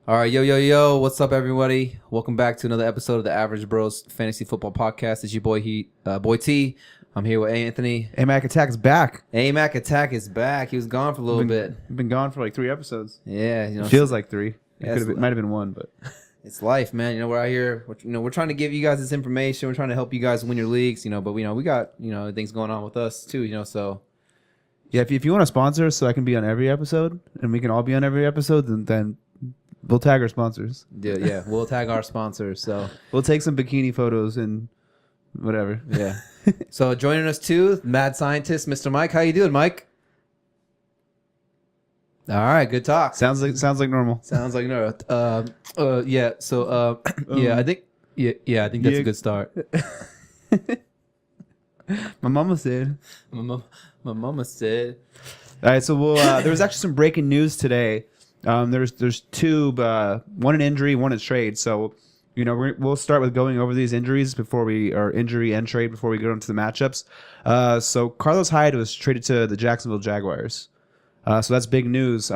All right, yo, what's up, everybody? Welcome back to another episode of the Average Bros Fantasy Football Podcast. It's your boy T. I'm here with Anthony. AMAC Attack's back. AMAC Attack is back. He was gone for a little bit. Been gone for like 3 episodes. Yeah, It feels like 3. Yeah, Might have been 1, but it's life, man. We're out here. We're trying to give you guys this information. We're trying to help you guys win your leagues. But we got things going on with us too. So yeah, if you want to sponsor us so I can be on every episode and we can all be on every episode, then we'll tag our sponsors. yeah, we'll tag our sponsors. So we'll take some bikini photos and whatever. Yeah. So joining us too, mad scientist, Mr. Mike. How you doing, Mike? All right, good talk. Sounds like normal. Sounds like no. Yeah. So yeah, I think I think that's a good start. My mama said. My mama said. All right, so there was actually some breaking news today. There's 2, one an injury, one a trade. So, we'll start with going over these injuries injury and trade before we go into the matchups. So Carlos Hyde was traded to the Jacksonville Jaguars. So that's big news.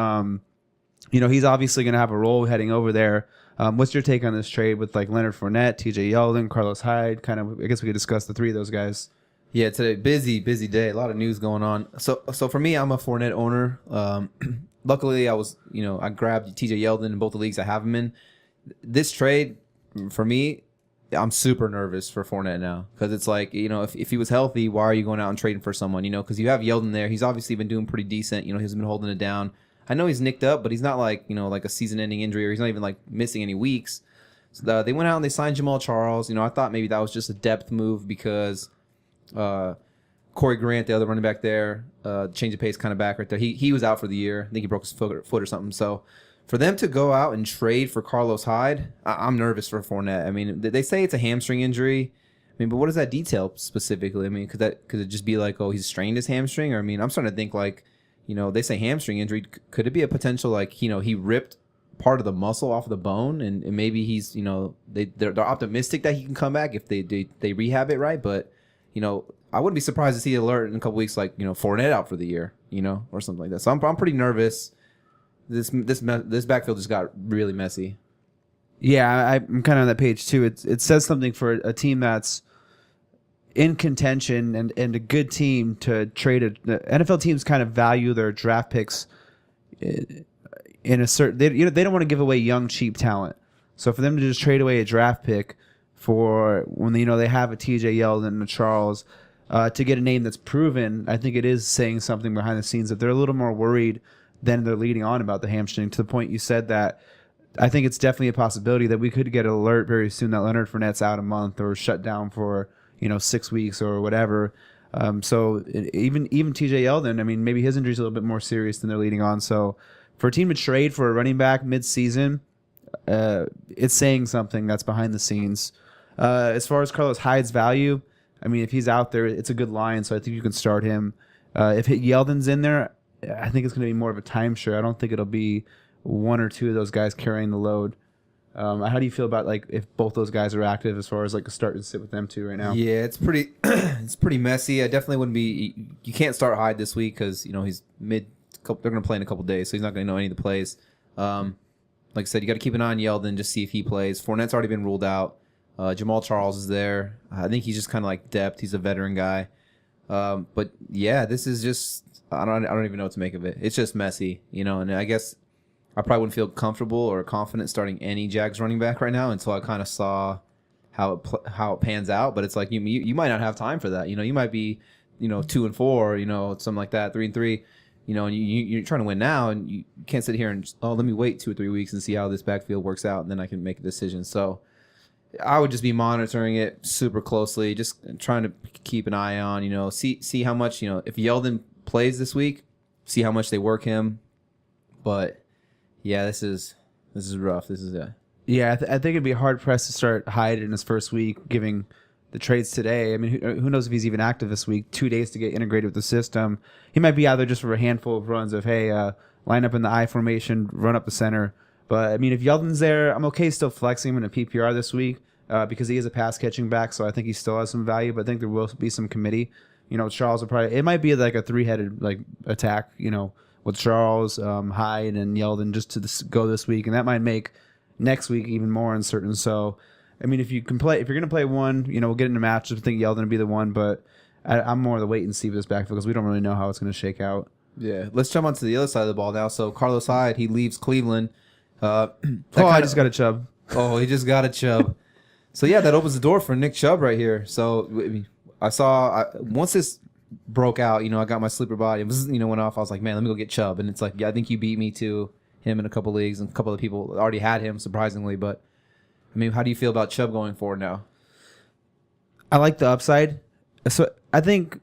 He's obviously going to have a role heading over there. What's your take on this trade with like Leonard Fournette, TJ Yeldon, Carlos Hyde? Kind of, I guess we could discuss the 3 of those guys. Yeah, today busy day. A lot of news going on. So for me, I'm a Fournette owner. Luckily, I grabbed TJ Yeldon in both the leagues I have him in. This trade, for me, I'm super nervous for Fournette now because it's like, if he was healthy, why are you going out and trading for someone? Because you have Yeldon there. He's obviously been doing pretty decent. He's been holding it down. I know he's nicked up, but he's not like, like a season-ending injury, or he's not even like missing any weeks. So they went out and they signed Jamal Charles. I thought maybe that was just a depth move because Corey Grant, the other running back there, change of pace kind of back right there. He was out for the year. I think he broke his foot or something. So for them to go out and trade for Carlos Hyde, I'm nervous for Fournette. I mean, they say it's a hamstring injury. I mean, but what does that detail specifically? I mean, could it just be like, oh, he's strained his hamstring? Or I mean, I'm starting to think like, they say hamstring injury. Could it be a potential like, he ripped part of the muscle off the bone and maybe he's, they're optimistic that he can come back if they rehab it right. But, I wouldn't be surprised to see an alert in a couple weeks like, Fournette out for the year, or something like that. So I'm pretty nervous. This backfield just got really messy. Yeah, I'm kind of on that page too. It says something for a team that's in contention and a good team to trade it. The NFL teams kind of value their draft picks in a certain. They don't want to give away young, cheap talent. So for them to just trade away a draft pick for when they have a TJ Yeldon and a Charles to get a name that's proven, I think it is saying something behind the scenes that they're a little more worried than they're leading on about the hamstring. To the point you said that, I think it's definitely a possibility that we could get an alert very soon that Leonard Fournette's out a month or shut down for 6 weeks or whatever. So even TJ Yeldon, I mean, maybe his injury's a little bit more serious than they're leading on. So for a team to trade for a running back mid-season, it's saying something that's behind the scenes. As far as Carlos Hyde's value, I mean, if he's out there, it's a good line, so I think you can start him. If Yeldon's in there, I think it's going to be more of a timeshare. I don't think it'll be 1 or 2 of those guys carrying the load. How do you feel about like if both those guys are active as far as like a start and sit with them too right now? Yeah, it's pretty it's pretty messy. I definitely wouldn't be. You can't start Hyde this week because he's mid. They're going to play in a couple days, so he's not going to know any of the plays. Like I said, you got to keep an eye on Yeldon, just see if he plays. Fournette's already been ruled out. Jamal Charles is there. I think he's just kind of like depth. He's a veteran guy. But yeah, this is just I don't even know what to make of it. It's just messy, And I guess I probably wouldn't feel comfortable or confident starting any Jags running back right now until I kind of saw how it pans out. But it's like you might not have time for that. You might be 2-4, something like that, 3-3. And you're trying to win now, and you can't sit here and let me wait 2 or 3 weeks and see how this backfield works out, and then I can make a decision. So I would just be monitoring it super closely, just trying to keep an eye on, see how much, if Yeldon plays this week, see how much they work him. But yeah, this is rough. This is it. Yeah, I think it'd be hard pressed to start Hyde in his first week, giving the trades today. I mean, who knows if he's even active this week? 2 days to get integrated with the system. He might be out there just for a handful of runs of, hey, line up in the I formation, run up the center. But, I mean, if Yeldon's there, I'm okay still flexing him in a PPR this week because he is a pass-catching back, so I think he still has some value. But I think there will be some committee. Charles will probably – it might be like a 3-headed like attack, with Charles, Hyde, and Yeldon just to go this week, and that might make next week even more uncertain. So, I mean, if you're gonna play one, we'll get into matchups. I think Yeldon would be the one, but I'm more of the wait and see with this backfield because we don't really know how it's gonna shake out. Yeah, let's jump onto the other side of the ball now. So Carlos Hyde, he leaves Cleveland. I just got a Chubb. Oh, he just got a Chubb. So yeah, that opens the door for Nick Chubb right here. So I mean, once this broke out, I got my sleeper body. It was, went off. I was like, man, let me go get Chubb. And it's like, yeah, I think you beat me to him in a couple leagues, and a couple of people already had him, surprisingly. But I mean, how do you feel about Chubb going forward now? I like the upside. So I think.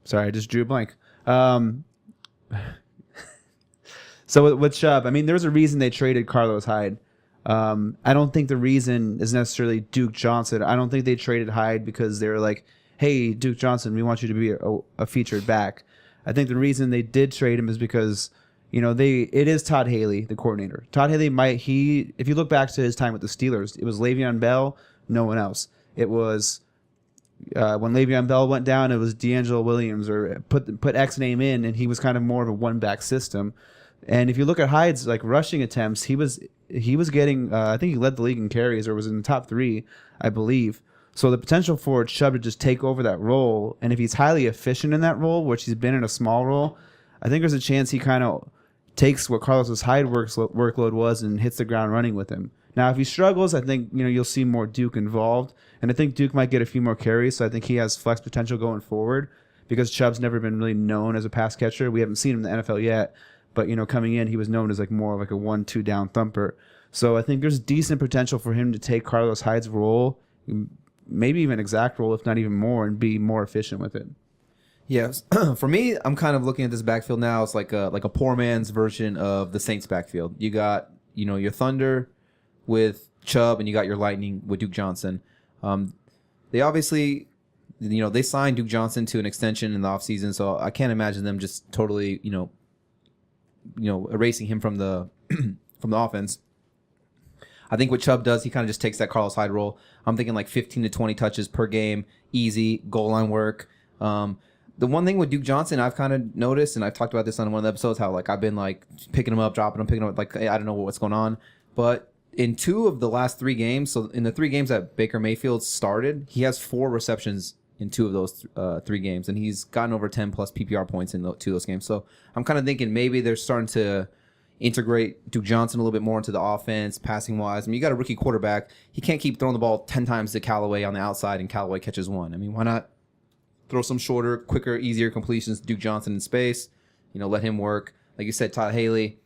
Sorry, I just drew a blank. So with Chubb, I mean, there was a reason they traded Carlos Hyde. I don't think the reason is necessarily Duke Johnson. I don't think they traded Hyde because they were like, hey, Duke Johnson, we want you to be a featured back. I think the reason they did trade him is because, it is Todd Haley, the coordinator. Todd Haley if you look back to his time with the Steelers, it was Le'Veon Bell, no one else. It was when Le'Veon Bell went down, it was D'Angelo Williams, or put X name in, and he was kind of more of a one-back system. And if you look at Hyde's rushing attempts, he was getting I think he led the league in carries, or was in the top 3, I believe. So the potential for Chubb to just take over that role, and if he's highly efficient in that role, which he's been in a small role, I think there's a chance he kind of takes what Carlos Hyde workload was and hits the ground running with him. Now, if he struggles, I think you'll see more Duke involved, and I think Duke might get a few more carries. So I think he has flex potential going forward because Chubb's never been really known as a pass catcher. We haven't seen him in the NFL yet, but coming in, he was known as more of a 1-2 down thumper. So I think there's decent potential for him to take Carlos Hyde's role, maybe even exact role, if not even more, and be more efficient with it. Yes, for me, I'm kind of looking at this backfield now. It's like a poor man's version of the Saints backfield. You got your Thunder with Chubb, and you got your Lightning with Duke Johnson. They obviously, they signed Duke Johnson to an extension in the offseason, so I can't imagine them just totally, erasing him from the from the offense. I think what Chubb does, he kind of just takes that Carlos Hyde role. I'm thinking like 15 to 20 touches per game, easy goal line work. The one thing with Duke Johnson, I've kind of noticed, and I've talked about this on one of the episodes, how I've been picking him up, dropping him, picking him up, I don't know what's going on. But in 2 of the last 3 games, so in the 3 games that Baker Mayfield started, he has 4 receptions in 2 of those 3 games, and he's gotten over 10 plus PPR points in 2 of those games. So I'm kind of thinking maybe they're starting to integrate Duke Johnson a little bit more into the offense, passing wise. I mean, you got a rookie quarterback. He can't keep throwing the ball 10 times to Callaway on the outside, and Callaway catches 1. I mean, why not throw some shorter, quicker, easier completions to Duke Johnson in space? Let him work. Like you said, Todd Haley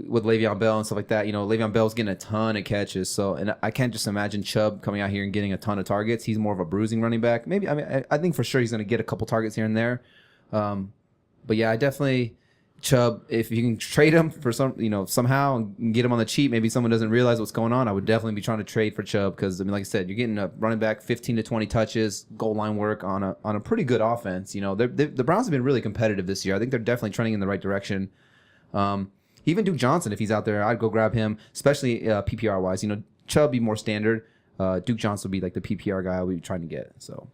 with Le'Veon Bell and stuff like that. Le'Veon Bell's getting a ton of catches. So, and I can't just imagine Chubb coming out here and getting a ton of targets. He's more of a bruising running back. Maybe, I think for sure he's going to get a couple targets here and there. But yeah, I definitely Chubb, if you can trade him for somehow and get him on the cheap, maybe someone doesn't realize what's going on, I would definitely be trying to trade for Chubb because, like I said, you're getting a running back 15 to 20 touches, goal line work on a pretty good offense. The Browns have been really competitive this year. I think they're definitely trending in the right direction. Even Duke Johnson, if he's out there, I'd go grab him, especially PPR wise. Chubb be more standard. Duke Johnson would be like the PPR guy I'll be trying to get. So.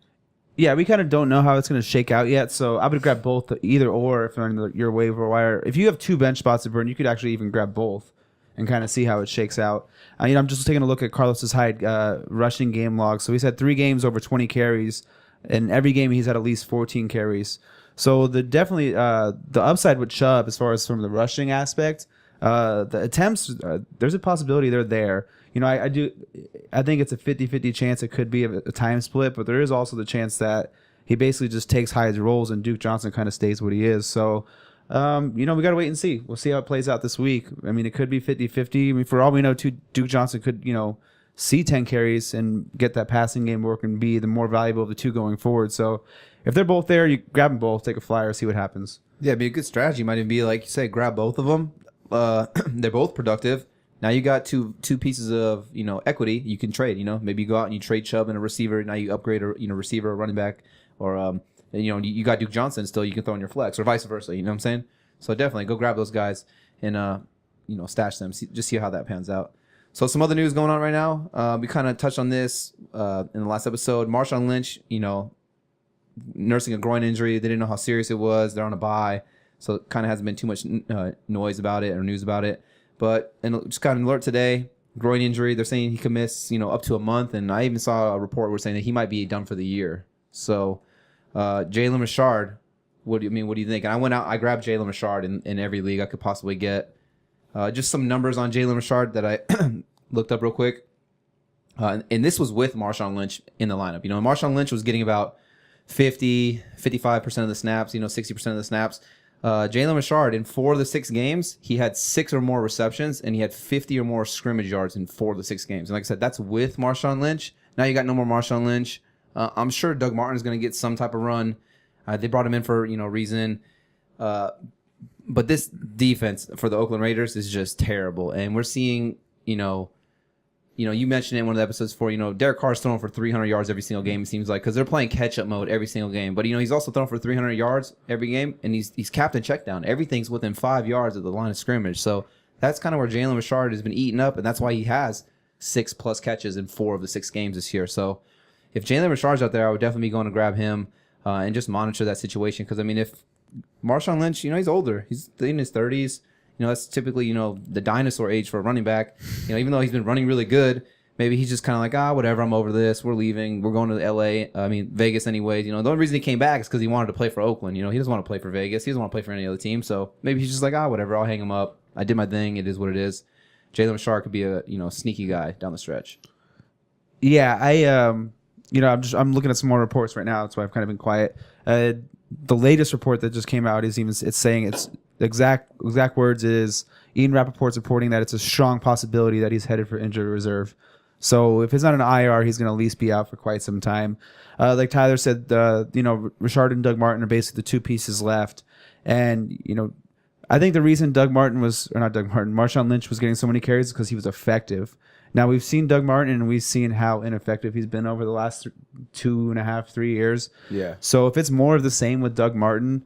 Yeah, we kind of don't know how it's going to shake out yet, so I would grab both, either or, if they're on your waiver wire. If you have 2 bench spots to burn, you could actually even grab both and kind of see how it shakes out. I'm just taking a look at Carlos Hyde rushing game log. So he's had 3 games over 20 carries, and every game he's had at least 14 carries. So definitely the upside with Chubb, as far as from the rushing aspect, the attempts, there's a possibility they're there. I think it's a 50-50 chance it could be a time split, but there is also the chance that he basically just takes Hyde's roles and Duke Johnson kind of stays what he is. So, we got to wait and see. We'll see how it plays out this week. I mean, it could be 50-50. For all we know, Duke Johnson could, see 10 carries and get that passing game work and be the more valuable of the 2 going forward. So if they're both there, you grab them both, take a flyer, see what happens. Yeah, it'd be a good strategy. Might even be like you say, grab both of them. They're both productive. Now you got two pieces of equity you can trade. Maybe you go out and you trade Chubb and a receiver. Now you upgrade a receiver, a running back, or you got Duke Johnson still. You can throw in your flex, or vice versa. You know what I'm saying? So definitely go grab those guys and stash them. Just see how that pans out. So some other news going on right now. We kind of touched on this in the last episode. Marshawn Lynch, nursing a groin injury. They didn't know how serious it was. They're on a bye. so it kind of hasn't been too much noise about it or news about it. But and just got an alert today, groin injury. They're saying he could miss, up to a month, and I even saw a report where saying that he might be done for the year. So, Jalen Richard, what do you think? And I went out, I grabbed Jalen Richard in every league I could possibly get. Just some numbers on Jalen Richard that I looked up real quick. And this was with Marshawn Lynch in the lineup. Marshawn Lynch was getting about 55% of the snaps, 60% of the snaps. Jalen Richard, in 4 of the 6 games, he had 6 or more receptions, and he had 50 or more scrimmage yards in 4 of the 6 games. And like I said, that's with Marshawn Lynch. Now you got no more Marshawn Lynch. I'm sure Doug Martin is going to get some type of run. They brought him in for, reason. But this defense for the Oakland Raiders is just terrible. And we're seeing, you mentioned it in one of the episodes before, Derek Carr's throwing for 300 yards every single game, it seems like, because they're playing catch-up mode every single game. But, he's also throwing for 300 yards every game, and he's capped and checked down. Everything's within 5 yards of the line of scrimmage. So that's kind of where Jalen Richard has been eaten up, and that's why he has 6+ catches in 4 of the 6 games this year. So if Jalen Richard's out there, I would definitely be going to grab him and just monitor that situation. Because, if Marshawn Lynch, he's older. He's in his 30s. That's typically, the dinosaur age for a running back. Even though he's been running really good, maybe he's just kind of like, whatever, I'm over this. We're leaving. We're going to Vegas anyways. The only reason he came back is because he wanted to play for Oakland. He doesn't want to play for Vegas. He doesn't want to play for any other team. So maybe he's just like, whatever, I'll hang him up. I did my thing. It is what it is. Jalen Richard could be a, sneaky guy down the stretch. Yeah, I'm looking at some more reports right now. That's why I've kind of been quiet. The latest report that just came out it's saying it's exact words is Ian Rappaport's reporting that it's a strong possibility that he's headed for injury reserve. So if it's not an IR, he's going to at least be out for quite some time. Like Tyler said, Richard and Doug Martin are basically the 2 pieces left. And, I think the reason Marshawn Lynch was getting so many carries is because he was effective. Now, we've seen Doug Martin, and we've seen how ineffective he's been over the last 2.5, 3 years. Yeah. So if it's more of the same with Doug Martin,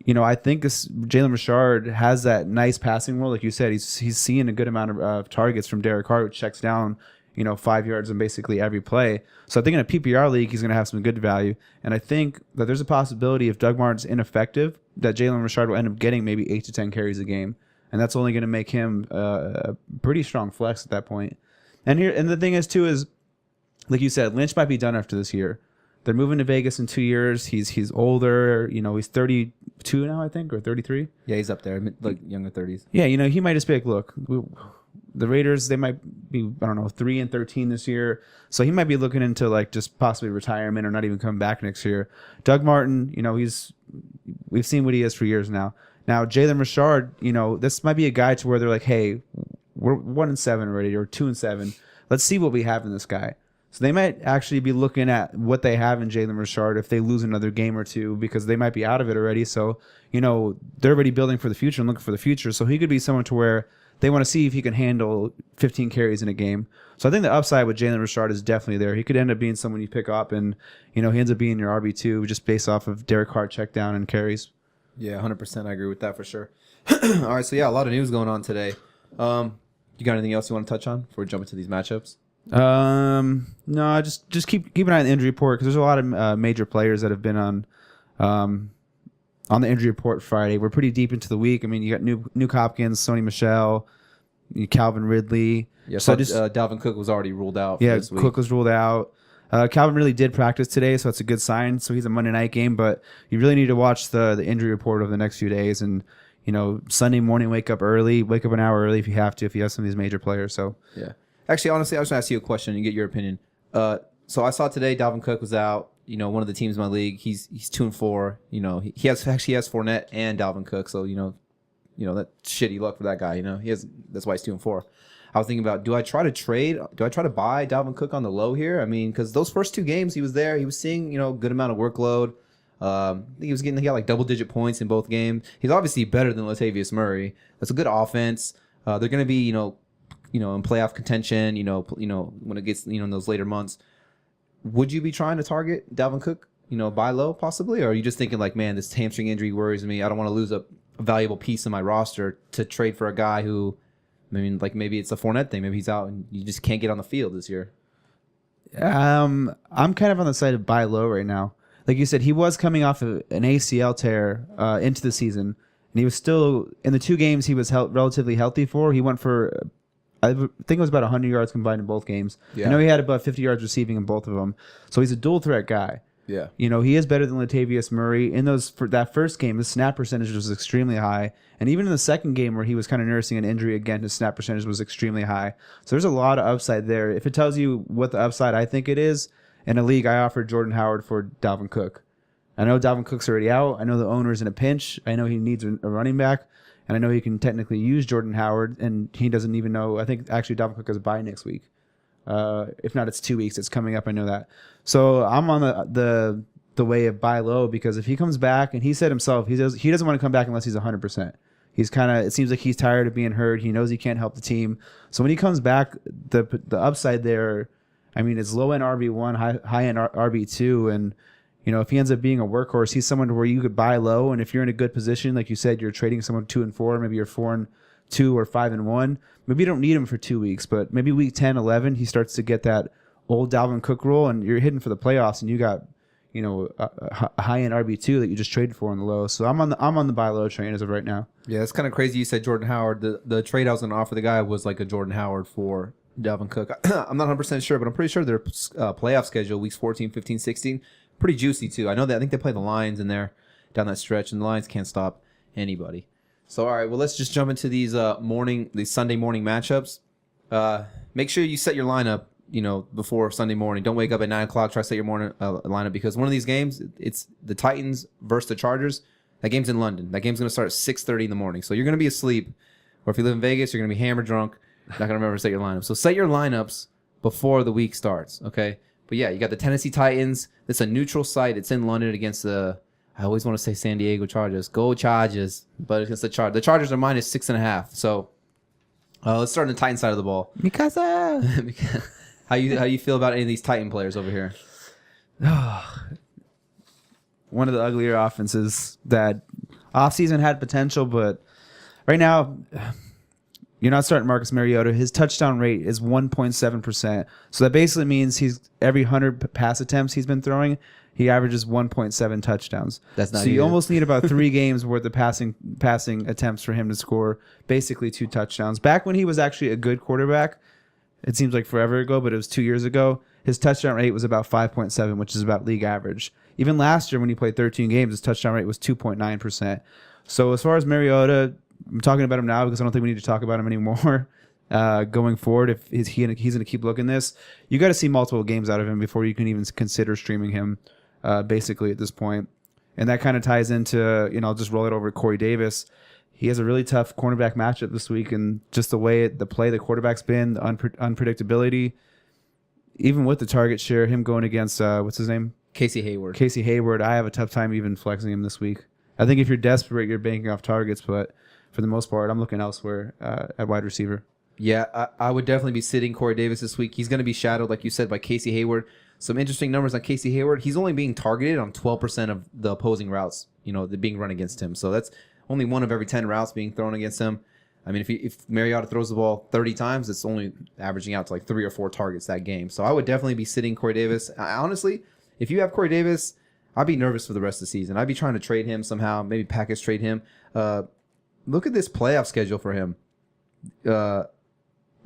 I think Jalen Richard has that nice passing role. Like you said, he's seeing a good amount of targets from Derek Carr, which checks down, 5 yards in basically every play. So I think in a PPR league, he's going to have some good value. And I think that there's a possibility if Doug Martin's ineffective, that Jalen Richard will end up getting maybe 8 to 10 carries a game. And that's only going to make him a pretty strong flex at that point. And the thing is, too, is, like you said, Lynch might be done after this year. They're moving to Vegas in 2 years. He's older. He's 32 now, I think, or 33. Yeah, he's up there, like younger 30s. Yeah, he might just be like, look, the Raiders, they might be, 3-13 this year. So he might be looking into like just possibly retirement or not even coming back next year. Doug Martin, we've seen what he is for years now. Now, Jalen Richard, this might be a guy to where they're like, hey, we're 1-7 already, or 2-7. Let's see what we have in this guy. So they might actually be looking at what they have in Jalen Richard if they lose another game or two, because they might be out of it already. So, they're already building for the future and looking for the future. So he could be someone to where they want to see if he can handle 15 carries in a game. So I think the upside with Jalen Richard is definitely there. He could end up being someone you pick up, and, he ends up being your RB2 just based off of Derek Carr check down and carries. Yeah, 100%. I agree with that for sure. All right, so yeah, a lot of news going on today. You got anything else you want to touch on before we jump into these matchups? No, just keep an eye on the injury report, because there's a lot of major players that have been on the injury report Friday. We're pretty deep into the week. You got Nuke Hopkins, Sony Michel, Calvin Ridley. Yeah, so Dalvin Cook was already ruled out. Yeah, this week. Cook was ruled out. Calvin Ridley did practice today, so that's a good sign. So he's a Monday night game, but you really need to watch the injury report over the next few days. And Sunday morning, wake up an hour early if you have to, if you have some of these major players. So yeah. Actually, honestly, I was going to ask you a question and get your opinion. So I saw today Dalvin Cook was out. One of the teams in my league. He's 2-4. He has Fournette and Dalvin Cook. So that shitty luck for that guy. That's why he's 2-4. I was thinking about, do I try to trade? Do I try to buy Dalvin Cook on the low here? Because those first 2 games he was there, he was seeing good amount of workload. I think he got like double-digit points in both games. He's obviously better than Latavius Murray. That's a good offense. They're going to be in playoff contention. When it gets in those later months. Would you be trying to target Dalvin Cook? Buy low possibly, or are you just thinking like, man, this hamstring injury worries me. I don't want to lose a valuable piece of my roster to trade for a guy who, maybe it's a Fournette thing. Maybe he's out and you just can't get on the field this year. I'm kind of on the side of buy low right now. Like you said, he was coming off of an ACL tear into the season, and he was still in the 2 games he was relatively healthy for. He went for, I think it was about 100 yards combined in both games. Yeah. I know he had about 50 yards receiving in both of them. So he's a dual threat guy. Yeah. You know, he is better than Latavius Murray. In for that first game, his snap percentage was extremely high. And even in the second game where he was kind of nursing an injury again, his snap percentage was extremely high. So there's a lot of upside there. If it tells you what the upside I think it is, in a league, I offered Jordan Howard for Dalvin Cook. I know Dalvin Cook's already out. I know the owner's in a pinch. I know he needs a running back. And I know he can technically use Jordan Howard. And he doesn't even know. I think actually Dalvin Cook has a bye next week. If not, it's 2 weeks. It's coming up. I know that. So I'm on the way of buy low, because if he comes back, and he said himself he doesn't want to come back unless he's 100%. He's it seems like he's tired of being hurt. He knows he can't help the team. So when he comes back, the upside there, I mean, it's low end RB1, high end RB2, and you know, if he ends up being a workhorse, he's someone to where you could buy low, and if you're in a good position, like you said, you're trading someone 2-4, maybe you're 4-2 or 5-1. Maybe you don't need him for 2 weeks, but maybe week 10, 11, he starts to get that old Dalvin Cook role, and you're hitting for the playoffs, and you got, you know, a high end RB2 that you just traded for in the low. So I'm on the buy low train as of right now. Yeah, it's kind of crazy. You said Jordan Howard. The trade I was going to offer the guy was like a Jordan Howard for Dalvin Cook. I'm not 100% sure, but I'm pretty sure their playoff schedule, weeks 14, 15, 16, pretty juicy too. I think they play the Lions in there down that stretch, and the Lions can't stop anybody. So all right, well, let's just jump into these Sunday morning matchups. Make sure you set your lineup, you know, before Sunday morning. Don't wake up at 9 o'clock. Try to set your morning lineup, because one of these games, it's the Titans versus the Chargers. That game's in London. That game's going to start at 6:30 in the morning. So you're going to be asleep, or if you live in Vegas, you're going to be hammered drunk. Not going to remember to set your lineup. So set your lineups before the week starts, okay? But yeah, you got the Tennessee Titans. It's a neutral site. It's in London against the, I always want to say San Diego Chargers. Go Chargers. But it's against the Chargers. The Chargers are minus 6.5. So let's start on the Titan side of the ball. Mikasa. How you feel about any of these Titan players over here? One of the uglier offenses that offseason had potential, but right now you're not starting Marcus Mariota. His touchdown rate is 1.7%. So that basically means he's every 100 pass attempts he's been throwing, he averages 1.7 touchdowns. That's not so you good. almost need about 3 games worth of passing attempts for him to score basically 2 touchdowns. Back when he was actually a good quarterback, it seems like forever ago, but it was 2 years ago, his touchdown rate was about 5.7, which is about league average. Even last year when he played 13 games, his touchdown rate was 2.9%. So as far as Mariota, I'm talking about him now because I don't think we need to talk about him anymore. Going forward, if he's going to keep looking this, you got to see multiple games out of him before you can even consider streaming him, basically at this point. And that kind of ties into, you know, I'll just roll it over to Corey Davis. He has a really tough cornerback matchup this week, and just the way the quarterback's been, the unpredictability, even with the target share, him going against, what's his name? Casey Hayward. Casey Hayward. I have a tough time even flexing him this week. I think if you're desperate, you're banking off targets, but for the most part, I'm looking elsewhere at wide receiver. Yeah, I would definitely be sitting Corey Davis this week. He's going to be shadowed, like you said, by Casey Hayward. Some interesting numbers on Casey Hayward. He's only being targeted on 12% of the opposing routes, you know, that being run against him. So that's only 1 of every 10 routes being thrown against him. I mean, if Mariota throws the ball 30 times, it's only averaging out to like 3 or 4 targets that game. So I would definitely be sitting Corey Davis. Honestly, if you have Corey Davis, I'd be nervous for the rest of the season. I'd be trying to trade him somehow, maybe package trade him. Look at this playoff schedule for him.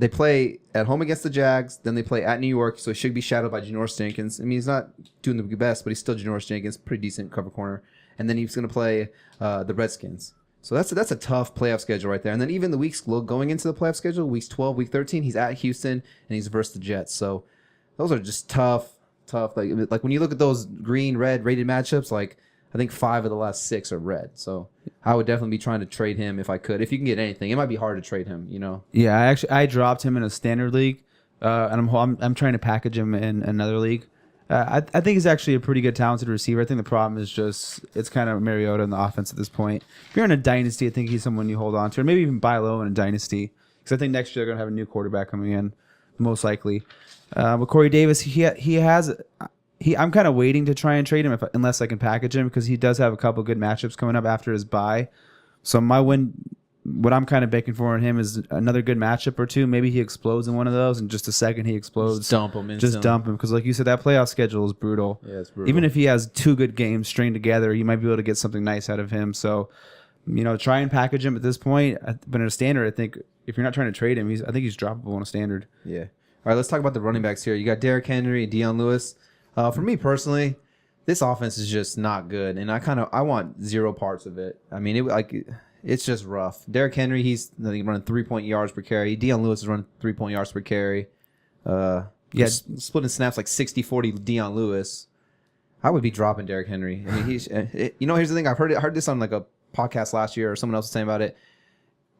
They play at home against the Jags, then they play at New York, so he should be shadowed by Janoris Jenkins. I mean, he's not doing the best, but he's still Janoris Jenkins, pretty decent cover corner. And then he's going to play the Redskins. So that's a tough playoff schedule right there. And then even the weeks going into the playoff schedule, weeks 12, week 13, he's at Houston, and he's versus the Jets. So those are just tough. Like when you look at those green-red rated matchups, like I think 5 of the last 6 are red. So I would definitely be trying to trade him if I could. If you can get anything, it might be hard to trade him, you know. Yeah, I dropped him in a standard league, and I'm trying to package him in another league. I think he's actually a pretty good talented receiver. I think the problem is just it's kind of Mariota in the offense at this point. If you're in a dynasty, I think he's someone you hold on to, or maybe even buy low in a dynasty, because I think next year they're gonna have a new quarterback coming in, most likely. But Corey Davis, I'm kind of waiting to try and trade him unless I can package him, because he does have a couple good matchups coming up after his bye. So what I'm kind of banking for in him is another good matchup or two. Maybe he explodes in one of those, and just a second he explodes. Just dump him instantly. Because like you said, that playoff schedule is brutal. Yeah, it's brutal. Even if he has 2 good games strained together, you might be able to get something nice out of him. So try and package him at this point. But in a standard, I think if you're not trying to trade him, I think he's droppable in a standard. Yeah. All right, let's talk about the running backs here. You got Derrick Henry and Deion Lewis. For me personally, this offense is just not good, and I want zero parts of it. I mean, it's just rough. Derrick Henry, he's running 3-point yards per carry. Deion Lewis is running 3-point yards per carry. Splitting snaps like 60-40 Deion Lewis. I would be dropping Derrick Henry. I mean, here's the thing. I heard this on like a podcast last year, or someone else was saying about it.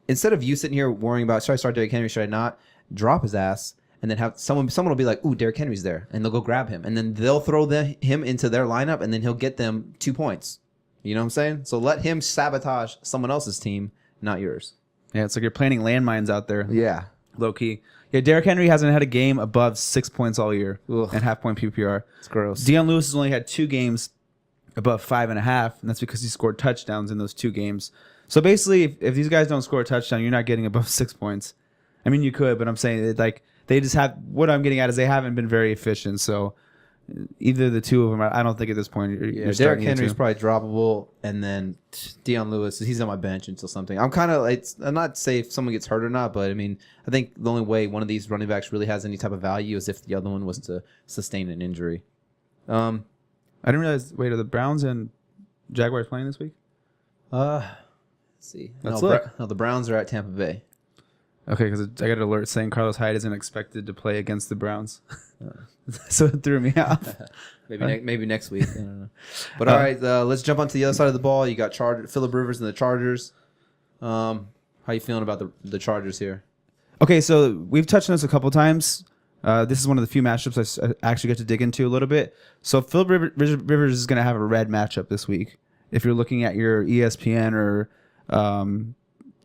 Instead of you sitting here worrying about, should I start Derrick Henry, should I not? Drop his ass. And then have someone will be like, ooh, Derrick Henry's there. And they'll go grab him. And then they'll throw him into their lineup, and then he'll get them 2 points. You know what I'm saying? So let him sabotage someone else's team, not yours. Yeah, it's like you're planting landmines out there. Yeah. Low key. Yeah, Derrick Henry hasn't had a game above 6 points all year and half-point PPR. It's gross. Deion Lewis has only had 2 games above 5.5, and that's because he scored touchdowns in those 2 games. So basically, if these guys don't score a touchdown, you're not getting above 6 points. I mean, you could, but I'm saying they just have. What I'm getting at is they haven't been very efficient. So either the two of them, I don't think at this point. You're Derrick Henry's probably droppable, and then Deion Lewis, he's on my bench until something. I'm not say if someone gets hurt or not, but I mean, I think the only way one of these running backs really has any type of value is if the other one was to sustain an injury. I didn't realize. Wait, are the Browns and Jaguars playing this week? Let's see. Let's look. No, the Browns are at Tampa Bay. Okay, because I got an alert saying Carlos Hyde isn't expected to play against the Browns. So it threw me off. maybe next week. I don't know. But all right, let's jump onto the other side of the ball. You got Phillip Rivers and the Chargers. How you feeling about the Chargers here? Okay, so we've touched on this a couple times. This is one of the few matchups I actually get to dig into a little bit. So Phillip Rivers is going to have a red matchup this week. If you're looking at your ESPN or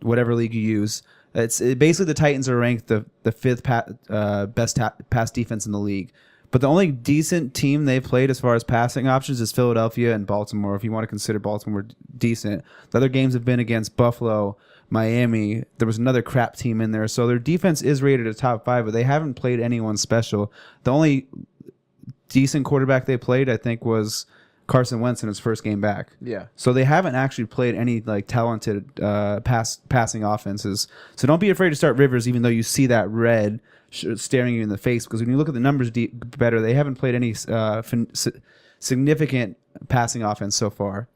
whatever league you use. Basically the Titans are ranked the 5th best pass defense in the league. But the only decent team they've played as far as passing options is Philadelphia and Baltimore, if you want to consider Baltimore decent. The other games have been against Buffalo, Miami. There was another crap team in there. So their defense is rated a top 5, but they haven't played anyone special. The only decent quarterback they played, I think, was Carson Wentz in his first game back. Yeah. So they haven't actually played any talented passing offenses. So don't be afraid to start Rivers, even though you see that red staring you in the face. Because when you look at the numbers better, they haven't played any significant passing offense so far.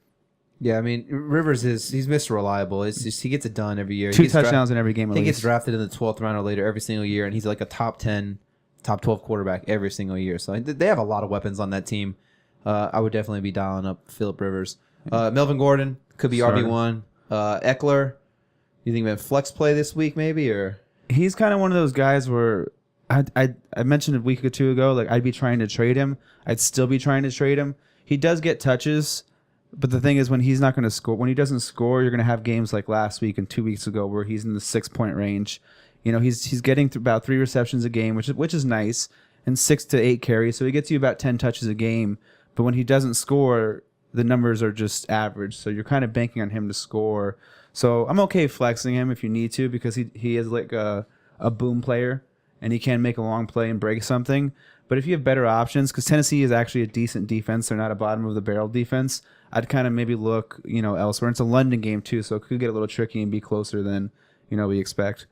Yeah, I mean, Rivers he's Mr. Reliable. It's just he gets it done every year. 2 touchdowns in every game. He gets drafted in the 12th round or later every single year, and he's like a top 10, top 12 quarterback every single year. So they have a lot of weapons on that team. I would definitely be dialing up Phillip Rivers. Melvin Gordon could be RB1. Eckler, you think about flex play this week maybe, or he's kind of one of those guys where I mentioned a week or two ago, I'd be trying to trade him. I'd still be trying to trade him. He does get touches, but the thing is when he's not going to score, when he doesn't score, you're going to have games like last week and 2 weeks ago where he's in the 6-point range. He's getting about 3 receptions a game, which is nice, and 6 to 8 carries, so he gets you about 10 touches a game. But when he doesn't score, the numbers are just average. So you're kind of banking on him to score. So I'm okay flexing him if you need to, because he is like a boom player and he can make a long play and break something. But if you have better options, because Tennessee is actually a decent defense, they're not a bottom of the barrel defense, I'd kind of maybe look elsewhere. It's a London game too, so it could get a little tricky and be closer than we expect.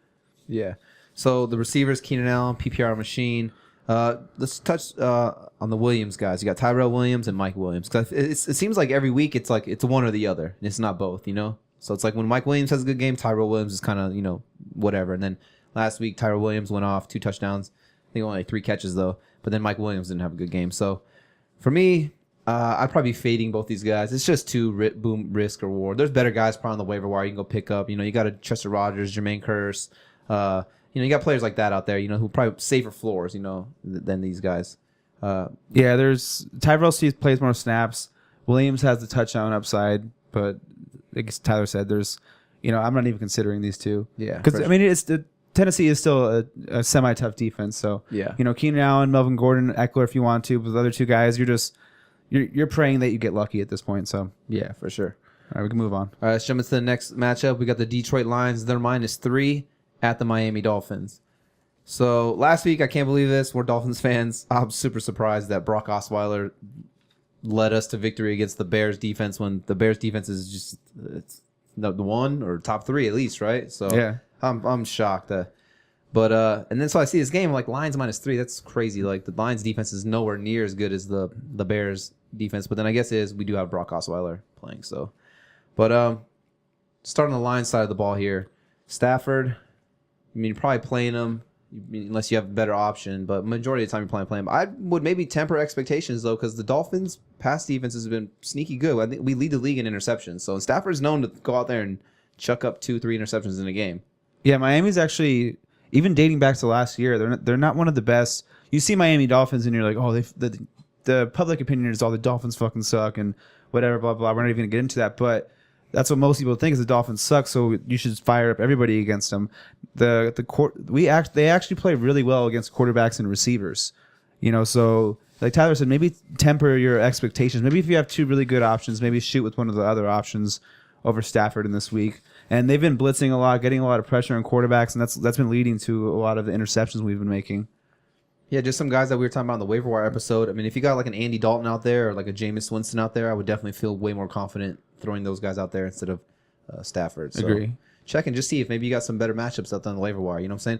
Yeah. So the receivers, Keenan Allen, PPR machine. Let's touch on the Williams guys. You got Tyrell Williams and Mike Williams. Cause it seems like every week it's one or the other. It's not both, So it's like when Mike Williams has a good game, Tyrell Williams is kind of, whatever. And then last week, Tyrell Williams went off 2 touchdowns. I think only 3 catches, though. But then Mike Williams didn't have a good game. So for me, I'd probably be fading both these guys. It's just too boom, risk, reward. There's better guys probably on the waiver wire you can go pick up. You got a Chester Rogers, Jermaine Kearse. You got players like that out there, who probably safer floors, than these guys. There's Tyrell plays more snaps. Williams has the touchdown upside, but like Tyler said, there's, I'm not even considering these two. Yeah, because Tennessee is still a semi-tough defense. So yeah, Keenan Allen, Melvin Gordon, Eckler, if you want to, but the other 2 guys, you're praying that you get lucky at this point. So yeah, for sure. All right, we can move on. All right, let's jump into the next matchup. We got the Detroit Lions. They're -3 at the Miami Dolphins. So last week, I can't believe this. We're Dolphins fans. I'm super surprised that Brock Osweiler led us to victory against the Bears defense when the Bears defense is just the one or top three at least, right? So Yeah. I'm shocked. But and then so I see this game like Lions -3. That's crazy. Like the Lions defense is nowhere near as good as the Bears defense. But then I guess it is we do have Brock Osweiler playing. So, but starting the Lions side of the ball here, Stafford. I mean, you're probably playing him unless you have a better option. But majority of the time you're playing him. I would maybe temper expectations though, because the Dolphins' pass defense has been sneaky good. I think we lead the league in interceptions. So Stafford's known to go out there and chuck up 2-3 interceptions in a game. Yeah, Miami's actually, even dating back to last year, they're not one of the best. You see Miami Dolphins and you're like, oh, the public opinion is all the Dolphins fucking suck and whatever, blah blah. We're not even gonna get into that, but that's what most people think is the Dolphins suck. So you should fire up everybody against them. They actually play really well against quarterbacks and receivers. You know, so like Tyler said, maybe temper your expectations. Maybe if you have two really good options, maybe shoot with one of the other options over Stafford in this week. And they've been blitzing a lot, getting a lot of pressure on quarterbacks, and that's been leading to a lot of the interceptions we've been making. Yeah, just some guys that we were talking about in the waiver wire episode. I mean, if you got like an Andy Dalton out there or like a Jameis Winston out there, I would definitely feel way more confident throwing those guys out there instead of Stafford. So Agree. check and just see if maybe you got some better matchups out there on the waiver wire. You know what I'm saying?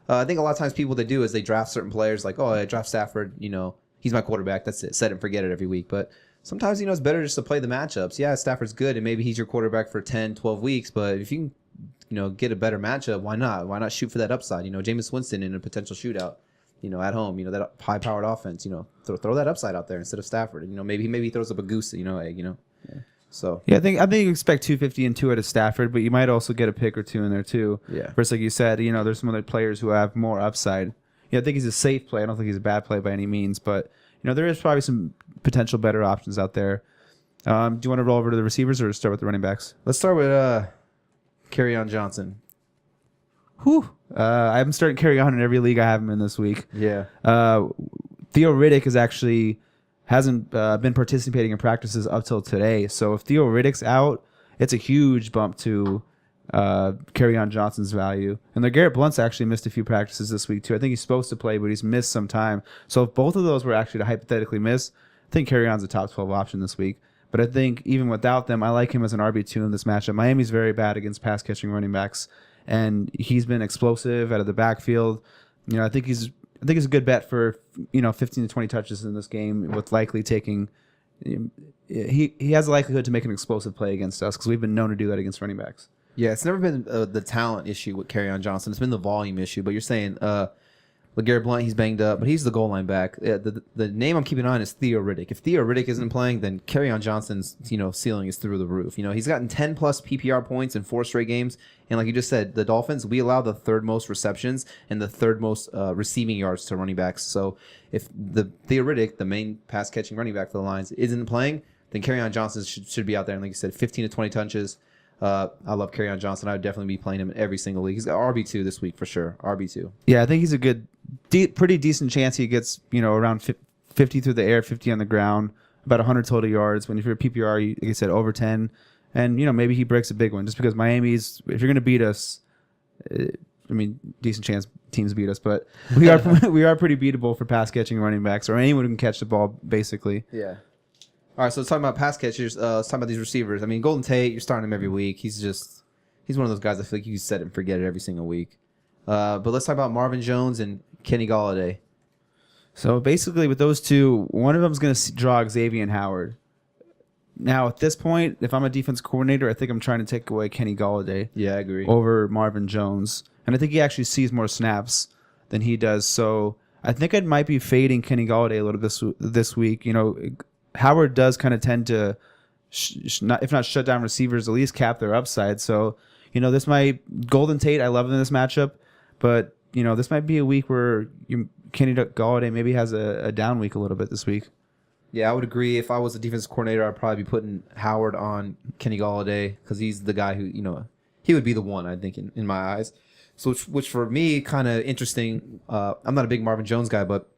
I think a lot of times people what they do is they draft certain players like, oh, I draft Stafford, you know, he's my quarterback. That's it. Set it and forget it every week. But sometimes, you know, it's better just to play the matchups. Yeah, Stafford's good and maybe he's your quarterback for 10, 12 weeks. But if you can, you know, get a better matchup, why not? Why not shoot for that upside? You know, Jameis Winston in a potential shootout, you know, at home, you know, that high-powered offense, you know, throw that upside out there instead of Stafford. You know, maybe he throws up a goose, you know, egg, you know. Yeah. So yeah, I think you expect 250 and 2 out of Stafford, but you might also get a pick or two in there too. Yeah. Versus like you said, you know, there's some other players who have more upside. Yeah, I think he's a safe play. I don't think he's a bad play by any means, but you know, there is probably some potential better options out there. Do you want to roll over to the receivers or start with the running backs? let's start with Kerryon Johnson. Whew. I'm starting carry on in every league I have him in this week. Yeah. Theo Riddick hasn't been participating in practices up till today. So if Theo Riddick's out, it's a huge bump to Kerryon Johnson's value. And the Garrett Blunt's actually missed a few practices this week too. I think he's supposed to play, but he's missed some time. So if both of those were actually to hypothetically miss, I think Kerryon's a top 12 option this week. But I think even without them, I like him as an RB2 in this matchup. Miami's very bad against pass catching running backs, and he's been explosive out of the backfield. You know, I think he's a good bet for, you know, 15 to 20 touches in this game, with likely taking. He has a likelihood to make an explosive play against us because we've been known to do that against running backs. Yeah, it's never been the talent issue with Kerryon Johnson. It's been the volume issue. But you're saying LeGarrette Blount, he's banged up, but he's the goal line back. The name I'm keeping on is Theo Riddick. If Theo Riddick isn't playing, then Kerryon Johnson's, you know, ceiling is through the roof. You know, he's gotten 10 plus PPR points in 4 straight games, and like you just said, the Dolphins, we allow the third most receptions and the third most receiving yards to running backs. So if the Theo Riddick, the main pass catching running back for the Lions, isn't playing, then Kerryon Johnson should be out there. And like you said, 15 to 20 touches. I love Kerryon Johnson. I would definitely be playing him in every single league. He's got RB2 this week for sure. RB2. Yeah, I think he's a good, pretty decent chance he gets, you know, around 50 through the air, 50 on the ground, about 100 total yards. When if you're a PPR, like I said, over 10. And, you know, maybe he breaks a big one just because Miami's, if you're going to beat us, I mean, decent chance teams beat us, but we are pretty beatable for pass catching running backs or anyone who can catch the ball, basically. Yeah. All right, so let's talk about pass catchers. Let's talk about these receivers. I mean, Golden Tate, you're starting him every week. He's one of those guys I feel like you set it and forget it every single week. But let's talk about Marvin Jones and Kenny Golladay. So basically, with those two, one of them is going to draw Xavier Howard. Now, at this point, if I'm a defense coordinator, I think I'm trying to take away Kenny Golladay. Yeah, I agree. Over Marvin Jones. And I think he actually sees more snaps than he does. So I think I might be fading Kenny Golladay a little this week. You know, Howard does kind of tend to, if not shut down receivers, at least cap their upside. So, you know, Golden Tate, I love him in this matchup. But, you know, this might be a week where Kenny Golladay maybe has a down week a little bit this week. Yeah, I would agree. If I was a defensive coordinator, I'd probably be putting Howard on Kenny Golladay because he's the guy who, you know, he would be the one, I think, in my eyes. So, which for me, kind of interesting. I'm not a big Marvin Jones guy, but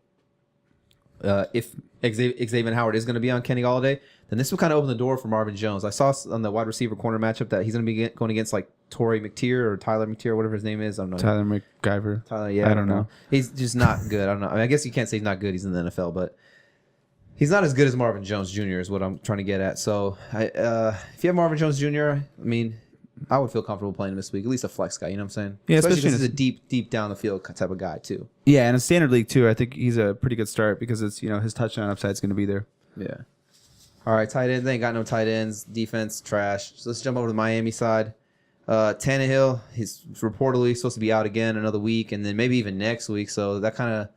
if Xavier Howard is going to be on Kenny Golladay, then this will kind of open the door for Marvin Jones. I saw on the wide receiver corner matchup that he's going to be going against like Torrey McTier or Tyler McTier, whatever his name is. I don't know. Tyler McGyver. Tyler, yeah, I don't know. He's just not good. I don't know. I mean, I guess you can't say he's not good. He's in the NFL, but he's not as good as Marvin Jones Jr. is what I'm trying to get at. So, if you have Marvin Jones Jr., I mean, I would feel comfortable playing him this week. At least a flex guy. You know what I'm saying? Yeah, especially especially because he's a deep down the field type of guy too. Yeah, in a standard league too, I think he's a pretty good start because it's his touchdown upside is going to be there. Yeah. All right, tight ends. They ain't got no tight ends. Defense trash. So let's jump over to the Miami side. Tannehill, he's reportedly supposed to be out again another week, and then maybe even next week. So that kind of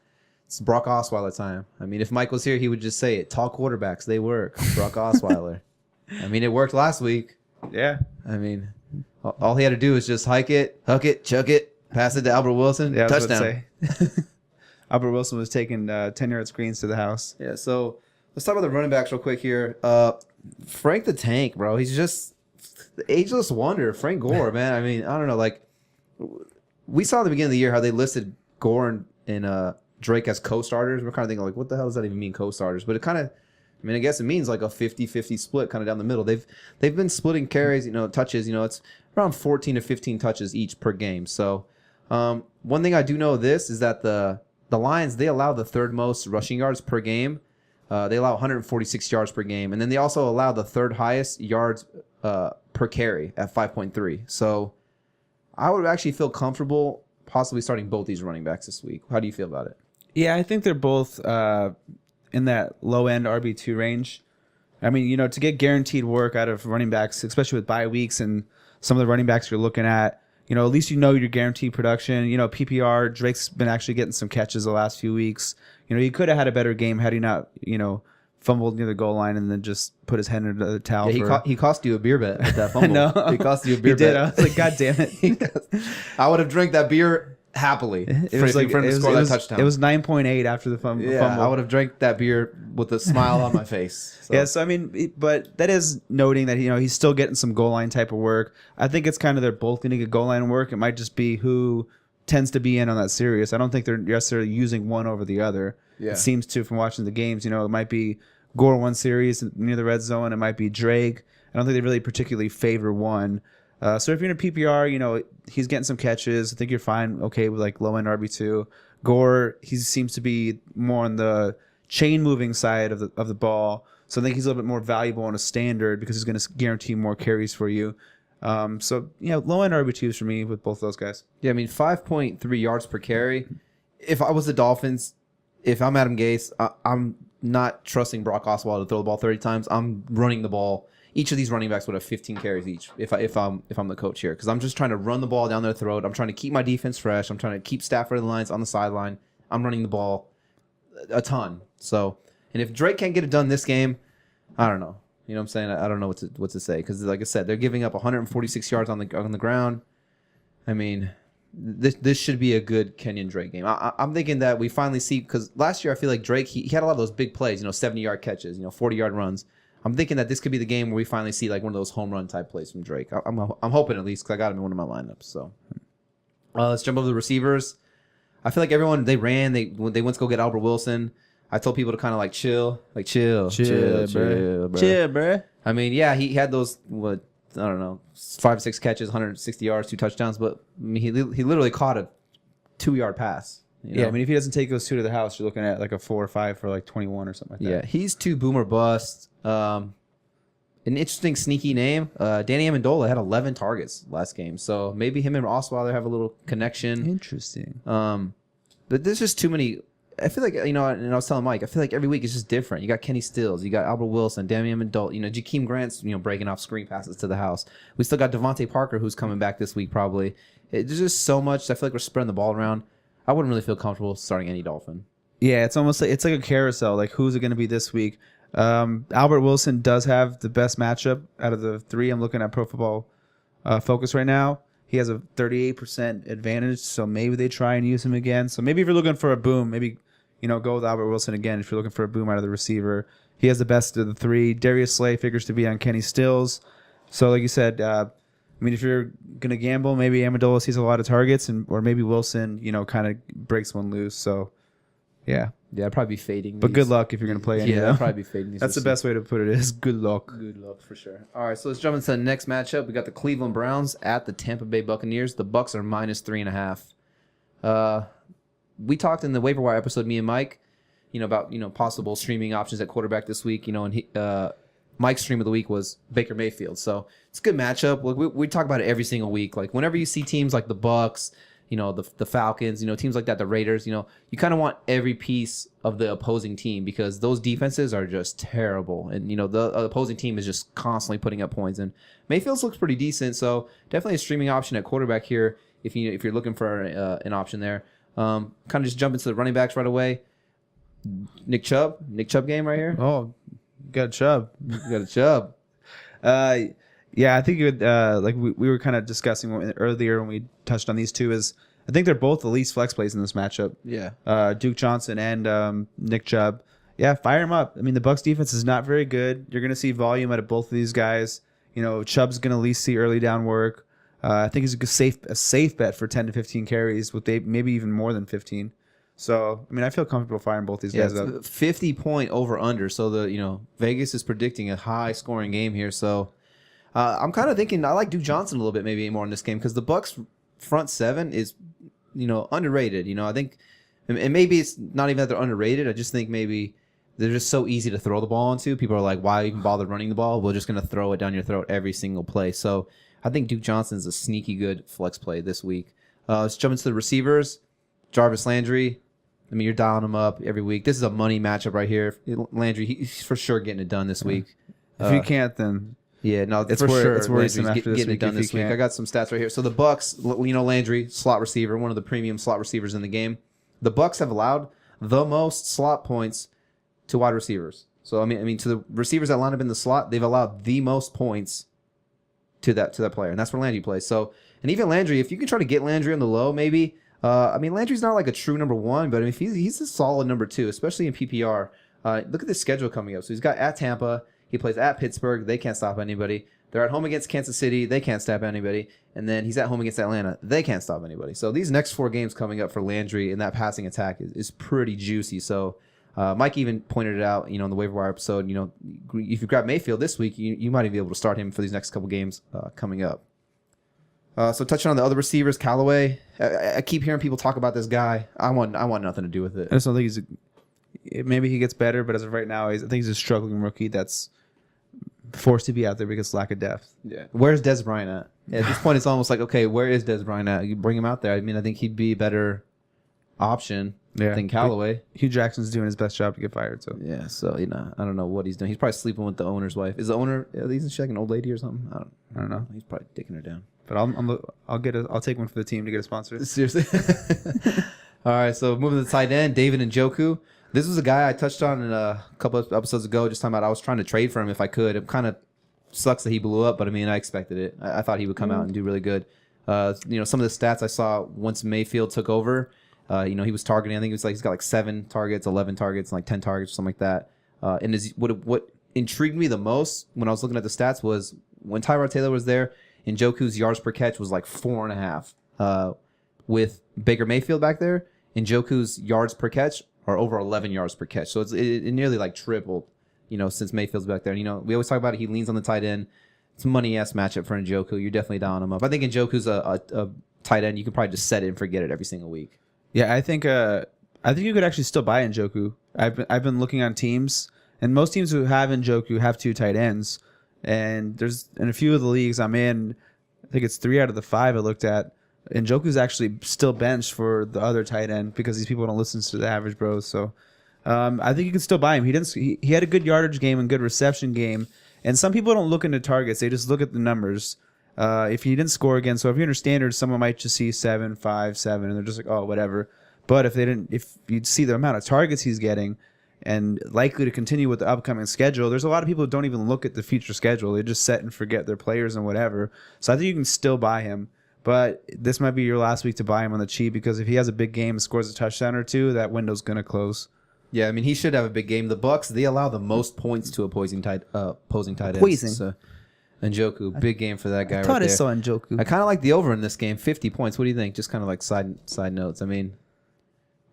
it's Brock Osweiler time. I mean, if Mike was here, he would just say it. Tall quarterbacks, they work. Brock Osweiler. I mean, it worked last week. Yeah. I mean, all he had to do was just hike it, huck it, chuck it, pass it to Albert Wilson, Yeah, touchdown. Albert Wilson was taking 10-yard screens to the house. Yeah, so let's talk about the running backs real quick here. Frank the Tank, bro. He's just the ageless wonder. Frank Gore, man. I mean, I don't know. Like, we saw at the beginning of the year how they listed Gore and Drake as co-starters. We're kind of thinking, like, what the hell does that even mean, co-starters? But it kind of, I mean, I guess it means like a 50-50 split kind of down the middle. They've been splitting carries, touches. It's around 14 to 15 touches each per game. So one thing I do know this is that the Lions, they allow the third most rushing yards per game. They allow 146 yards per game. And then they also allow the third highest yards per carry at 5.3. So I would actually feel comfortable possibly starting both these running backs this week. How do you feel about it? Yeah, I think they're both in that low-end RB2 range. I mean, to get guaranteed work out of running backs, especially with bye weeks and some of the running backs you're looking at, at least your guaranteed production. PPR, Drake's been actually getting some catches the last few weeks. He could have had a better game had he not, fumbled near the goal line and then just put his head into the towel. Yeah, he cost you a beer bet with that fumble. No, he cost you a beer he did. bet. I was like, God damn it! I would have drank that beer happily. It was like for him to score that touchdown. It was 9.8 after the fumble. I would have drank that beer with a smile on my face. So. Yeah, so I mean, but that is noting that he's still getting some goal line type of work. I think it's kind of they're both going to get goal line work. It might just be who tends to be in on that series. I don't think they're necessarily using one over the other. Yeah. It seems to from watching the games. It might be Gore one series near the red zone. It might be Drake. I don't think they really particularly favor one. So if you're in a PPR, he's getting some catches. I think you're fine. Okay, with like low end RB2. Gore, he seems to be more on the chain moving side of the ball. So I think he's a little bit more valuable on a standard because he's going to guarantee more carries for you. So low end RB2s for me with both those guys. Yeah, I mean 5.3 yards per carry. If I was the Dolphins, if I'm Adam Gase, I'm not trusting Brock Osweiler to throw the ball 30 times. I'm running the ball. Each of these running backs would have 15 carries each if I'm the coach here, because I'm just trying to run the ball down their throat. I'm trying to keep my defense fresh. I'm trying to keep Stafford and the Lions on the sideline. I'm running the ball a ton. So, and if Drake can't get it done this game, I don't know. You know what I'm saying? I don't know what to say, because like I said, they're giving up 146 yards on the ground. I mean, this should be a good Kenyon Drake game. I'm thinking that we finally see, because last year I feel like Drake he had a lot of those big plays, 70-yard catches, 40-yard runs. I'm thinking that this could be the game where we finally see like one of those home run type plays from Drake. I'm hoping, at least, because I got him in one of my lineups. So let's jump over the receivers. I feel like everyone, they ran, they went to go get Albert Wilson. I told people to kind of like chill, bro. I mean, yeah, he had those, I don't know, 5-6 catches, 160 yards, 2 touchdowns, but I mean, he literally caught a 2-yard pass. Yeah, I mean, if he doesn't take those 2 to the house, you're looking at like a 4 or 5 for like 21 or something like that. Yeah, he's 2 boomer bust. An interesting sneaky name. Danny Amendola had 11 targets last game, so maybe him and Osweiler have a little connection. Interesting. But there's just too many. I feel like, and I was telling Mike, I feel like every week is just different. You got Kenny Stills, you got Albert Wilson, Danny Amendola, Jakeem Grant's, breaking off screen passes to the house. We still got Devontae Parker, who's coming back this week probably. There's just so much. I feel like we're spreading the ball around. I wouldn't really feel comfortable starting any Dolphin. Yeah, it's almost like a carousel. Like, who's it going to be this week? Albert Wilson does have the best matchup out of the 3. I'm looking at Pro Football Focus right now. He has a 38% advantage, so maybe they try and use him again. So maybe if you're looking for a boom, maybe go with Albert Wilson again. If you're looking for a boom out of the receiver, he has the best of the 3. Darius Slay figures to be on Kenny Stills. So like you said, if you're gonna gamble, maybe Amendola sees a lot of targets, or maybe Wilson, kind of breaks one loose. So yeah. Yeah, I'd probably be fading. But good luck if you're going to play any of them. I'd probably be fading these. That's the best way to put it, is good luck. Good luck, for sure. All right, so let's jump into the next matchup. We got the Cleveland Browns at the Tampa Bay Buccaneers. The Bucs are -3.5. We talked in the waiver wire episode, me and Mike, about possible streaming options at quarterback this week. And Mike's stream of the week was Baker Mayfield. So it's a good matchup. We talk about it every single week. Like whenever you see teams like the Bucks, the Falcons, teams like that, the Raiders, you kind of want every piece of the opposing team because those defenses are just terrible. And, the opposing team is just constantly putting up points. And Mayfield's looks pretty decent. So definitely a streaming option at quarterback here if you're looking for an option there. Kind of just jump into the running backs right away. Nick Chubb game right here. Oh, got a Chubb. You got a Chubb. Yeah, I think you would, like we were kind of discussing earlier when we touched on these two is I think they're both the least flex plays in this matchup. Yeah. Duke Johnson and Nick Chubb. Yeah, fire him up. I mean, the Bucs defense is not very good. You're going to see volume out of both of these guys. Chubb's going to at least see early down work. I think he's a safe bet for 10 to 15 carries with maybe even more than 15. So, I mean, I feel comfortable firing both these guys up. 50-point over-under. So, Vegas is predicting a high-scoring game here. So, I'm kind of thinking I like Duke Johnson a little bit maybe more in this game because the Bucs front seven is, underrated. I think, and maybe it's not even that they're underrated. I just think maybe they're just so easy to throw the ball into. People are like, why even bother running the ball? We're just going to throw it down your throat every single play. So, I think Duke Johnson's a sneaky good flex play this week. Let's jump into the receivers. Jarvis Landry. I mean, you're dialing him up every week. This is a money matchup right here. Landry, he's for sure getting it done this week. If you can't, then yeah, no, it's for sure. It's worrisome Landry's after this getting it week done if you this week. can't. I got some stats right here. So the Bucks, Landry, slot receiver, one of the premium slot receivers in the game. The Bucks have allowed the most slot points to wide receivers. So I mean, to the receivers that line up in the slot, they've allowed the most points to that player, and that's where Landry plays. So, and even Landry, if you can try to get Landry on the low, maybe. I mean, Landry's not like a true number one, but I mean, he's a solid number two, especially in PPR. Look at the schedule coming up. So he's got at Tampa, he plays at Pittsburgh, they can't stop anybody. They're at home against Kansas City, they can't stop anybody, and then he's at home against Atlanta, they can't stop anybody. So these next 4 games coming up for Landry in that passing attack is pretty juicy. So Mike even pointed it out, in the waiver wire episode. If you grab Mayfield this week, you might even be able to start him for these next couple games coming up. So touching on the other receivers, Callaway. I keep hearing people talk about this guy. I want nothing to do with it. I just don't think maybe he gets better, but as of right now, I think he's a struggling rookie that's forced to be out there because of lack of depth. Yeah. Where's Dez Bryant at? At this point, it's almost like, okay, where is Dez Bryant at? You bring him out there. I mean, I think he'd be a better option than Callaway. Hugh Jackson's doing his best job to get fired. So yeah, so I don't know what he's doing. He's probably sleeping with the owner's wife. Is the owner? Isn't she like an old lady or something? I don't know. He's probably taking her down. But I'll take one for the team to get a sponsor. Seriously. All right, so moving to the tight end, David Njoku. This was a guy I touched on in a couple of episodes ago, just talking about I was trying to trade for him if I could. It kind of sucks that he blew up, but I mean, I expected it. I thought he would come out and do really good. Some of the stats I saw once Mayfield took over, he was targeting, I think it was like he's got like 7 targets, 11 targets, and like 10 targets, something like that. And what intrigued me the most when I was looking at the stats was when Tyrod Taylor was there, Njoku's yards per catch was like 4.5. With Baker Mayfield back there, Njoku's yards per catch are over 11 yards per catch. So it nearly like tripled, since Mayfield's back there. And, we always talk about it. He leans on the tight end. It's a money-ass matchup for Njoku. You're definitely dialing him up. I think Njoku's a tight end. You can probably just set it and forget it every single week. Yeah, I think you could actually still buy Njoku. I've been looking on teams, and most teams who have Njoku have 2 tight ends. And there's in a few of the leagues I'm in, I think it's 3 out of the 5 I looked at. Njoku's actually still benched for the other tight end because these people don't listen to the average bros. So I think you can still buy him. He had a good yardage game and good reception game. And some people don't look into targets; they just look at the numbers. If he didn't score again, so if you're in a standard, someone might just see 7, 5, 7, and they're just like, oh, whatever. But if you'd see the amount of targets he's getting, and likely to continue with the upcoming schedule, there's a lot of people who don't even look at the future schedule. They just set and forget their players and whatever. So I think you can still buy him. But this might be your last week to buy him on the cheap because if he has a big game and scores a touchdown or 2, that window's going to close. Yeah, I mean, he should have a big game. The Bucks, they allow the most points to opposing tight ends. Poison. So, Njoku, big game for that guy I thought right I there. saw Njoku. I kind of like the over in this game, 50 points. What do you think? Just kind of like side notes. I mean,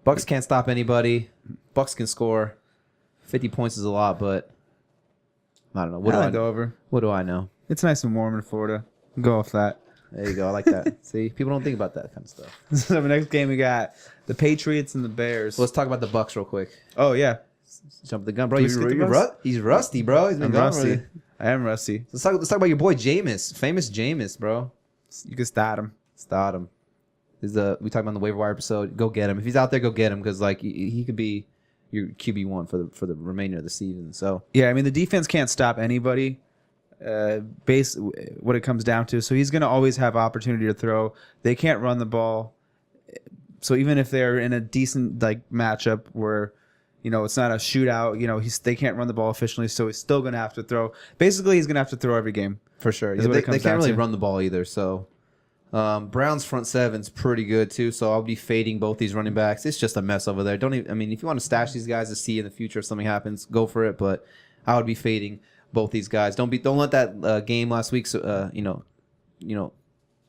Bucks can't stop anybody. Bucks can score. 50 points is a lot, but I don't know. What do I know? It's nice and warm in Florida. Go off that. There you go. I like that. See, people don't think about that kind of stuff. So the next game we got the Patriots and the Bears. Let's talk about the Bucks real quick. Oh yeah. Jump the gun, bro. Do we skip the bus? He's rusty, bro. He's been I'm gone rusty. already. I am rusty. Let's talk about your boy Jameis, famous Jameis, bro. You can start him. Start him. We talked about in the waiver wire episode. Go get him if he's out there. Go get him because like he could be your QB1 for the remainder of the season. So Yeah, I mean the defense can't stop anybody. What it comes down to. So he's going to always have opportunity to throw. They can't run the ball. So even if they're in a decent like matchup where it's not a shootout, they can't run the ball efficiently, so he's still going to have to throw. Basically, he's going to have to throw every game. for sure, Is what they it comes can't down really to. run the ball either. So Browns front seven's pretty good too. So I'll be fading both these running backs. It's just a mess over there. If you want to stash these guys to see in the future if something happens, go for it. But I would be fading both these guys. Don't let that game last week.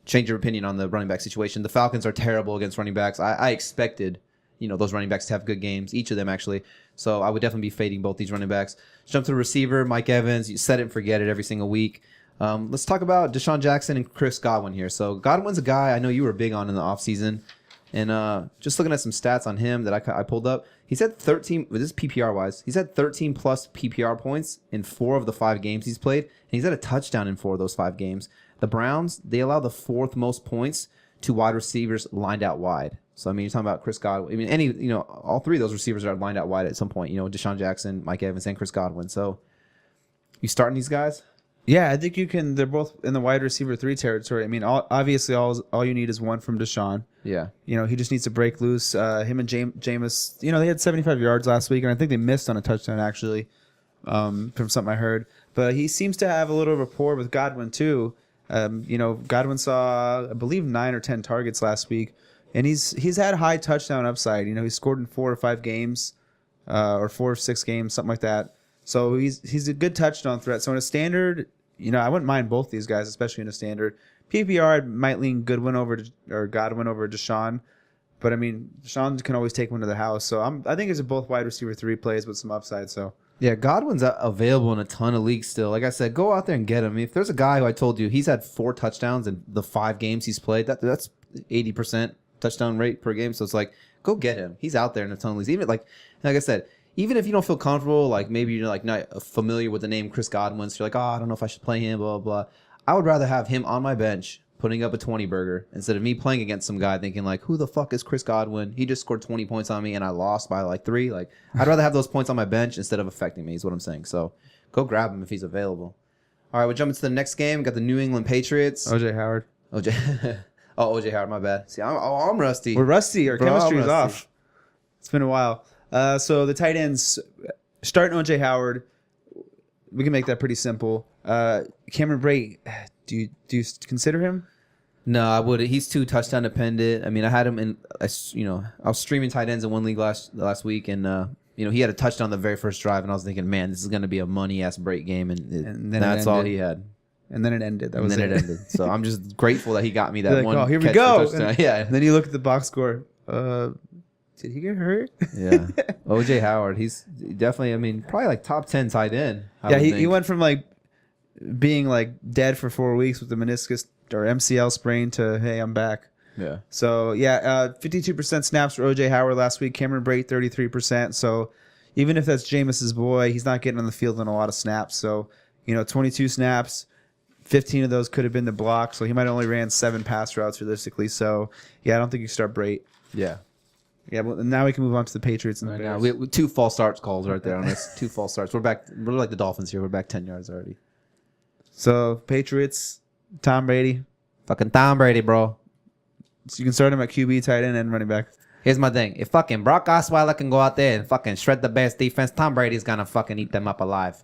Change your opinion on the running back situation. The Falcons are terrible against running backs. I expected, those running backs to have good games, each of them actually. So I would definitely be fading both these running backs. Jump to the receiver, Mike Evans. You set it and forget it every single week. Let's talk about Deshaun Jackson and Chris Godwin here. So Godwin's a guy I know you were big on in the offseason. And just looking at some stats on him that I pulled up, he's had 13, this is PPR wise, he's had 13 plus PPR points in 4 of the 5 games he's played. And he's had a touchdown in 4 of those 5 games. The Browns, they allow the 4th most points to wide receivers lined out wide. So, you're talking about Chris Godwin. All 3 of those receivers are lined out wide at some point. Deshaun Jackson, Mike Evans, and Chris Godwin. So, you starting these guys? Yeah, I think you can. They're both in the wide receiver 3 territory. Obviously, all you need is one from Deshaun. Yeah. He just needs to break loose. Him and Jameis, they had 75 yards last week, and I think they missed on a touchdown, actually, from something I heard. But he seems to have a little rapport with Godwin, too. Godwin saw, I believe, 9 or 10 targets last week, and he's had high touchdown upside. He scored in 4 or 5 games, or 4 or 6 games, something like that. So he's a good touchdown threat. So in a standard, I wouldn't mind both these guys, especially in a standard. PPR, I might lean Godwin over Deshaun, but Deshaun can always take one to the house. So I think it's both wide receiver 3 plays with some upside. So. Yeah, Godwin's available in a ton of leagues still. Like I said, go out there and get him. If there's a guy who I told you he's had 4 touchdowns in the 5 games he's played, that's 80% touchdown rate per game. So it's like, go get him. He's out there in a ton of leagues. Even like I said, even if you don't feel comfortable, like maybe you're like not familiar with the name Chris Godwin, so you're like, I don't know if I should play him, blah, blah, blah. I would rather have him on my bench putting up a 20 burger instead of me playing against some guy thinking like, who the fuck is Chris Godwin? He just scored 20 points on me and I lost by like 3. Like, I'd rather have those points on my bench instead of affecting me is what I'm saying. So go grab him if he's available. All right, we'll jump into the next game. We got the New England Patriots. OJ Howard. OJ Howard, my bad. See, I'm rusty. We're rusty. Our chemistry is rusty. off. It's been a while. So the tight ends, starting OJ Howard, we can make that pretty simple. Cameron Brate, do you consider him? No, I wouldn't. He's too touchdown dependent. I had him in, I was streaming tight ends in one league last week, and he had a touchdown the very first drive, and I was thinking, man, this is going to be a money ass break game, and then that's all he had. And then it ended. It ended. So I'm just grateful that he got me that like, one. Oh, here we catch go. for touchdown. Yeah. And then you look at the box score. Did he get hurt? Yeah. OJ Howard, he's definitely, probably like top 10 tight end. Yeah, he went from like being like dead for 4 weeks with the meniscus or MCL sprain to, hey, I'm back. Yeah. So, 52% snaps for OJ Howard last week. Cameron Brate, 33%. So, even if that's Jameis's boy, he's not getting on the field in a lot of snaps. So, 22 snaps, 15 of those could have been the block. So, he might only ran 7 pass routes realistically. So, I don't think you start Brate. Yeah. Yeah, well, now we can move on to the Patriots and the Bears. We 2 false starts calls right there on this. 2 false starts. We're back. We're like the Dolphins here. We're back 10 yards already. So, Patriots, Tom Brady. Fucking Tom Brady, bro. So you can start him at QB, tight end, and running back. Here's my thing. If fucking Brock Osweiler can go out there and fucking shred the Bears defense, Tom Brady's gonna fucking eat them up alive.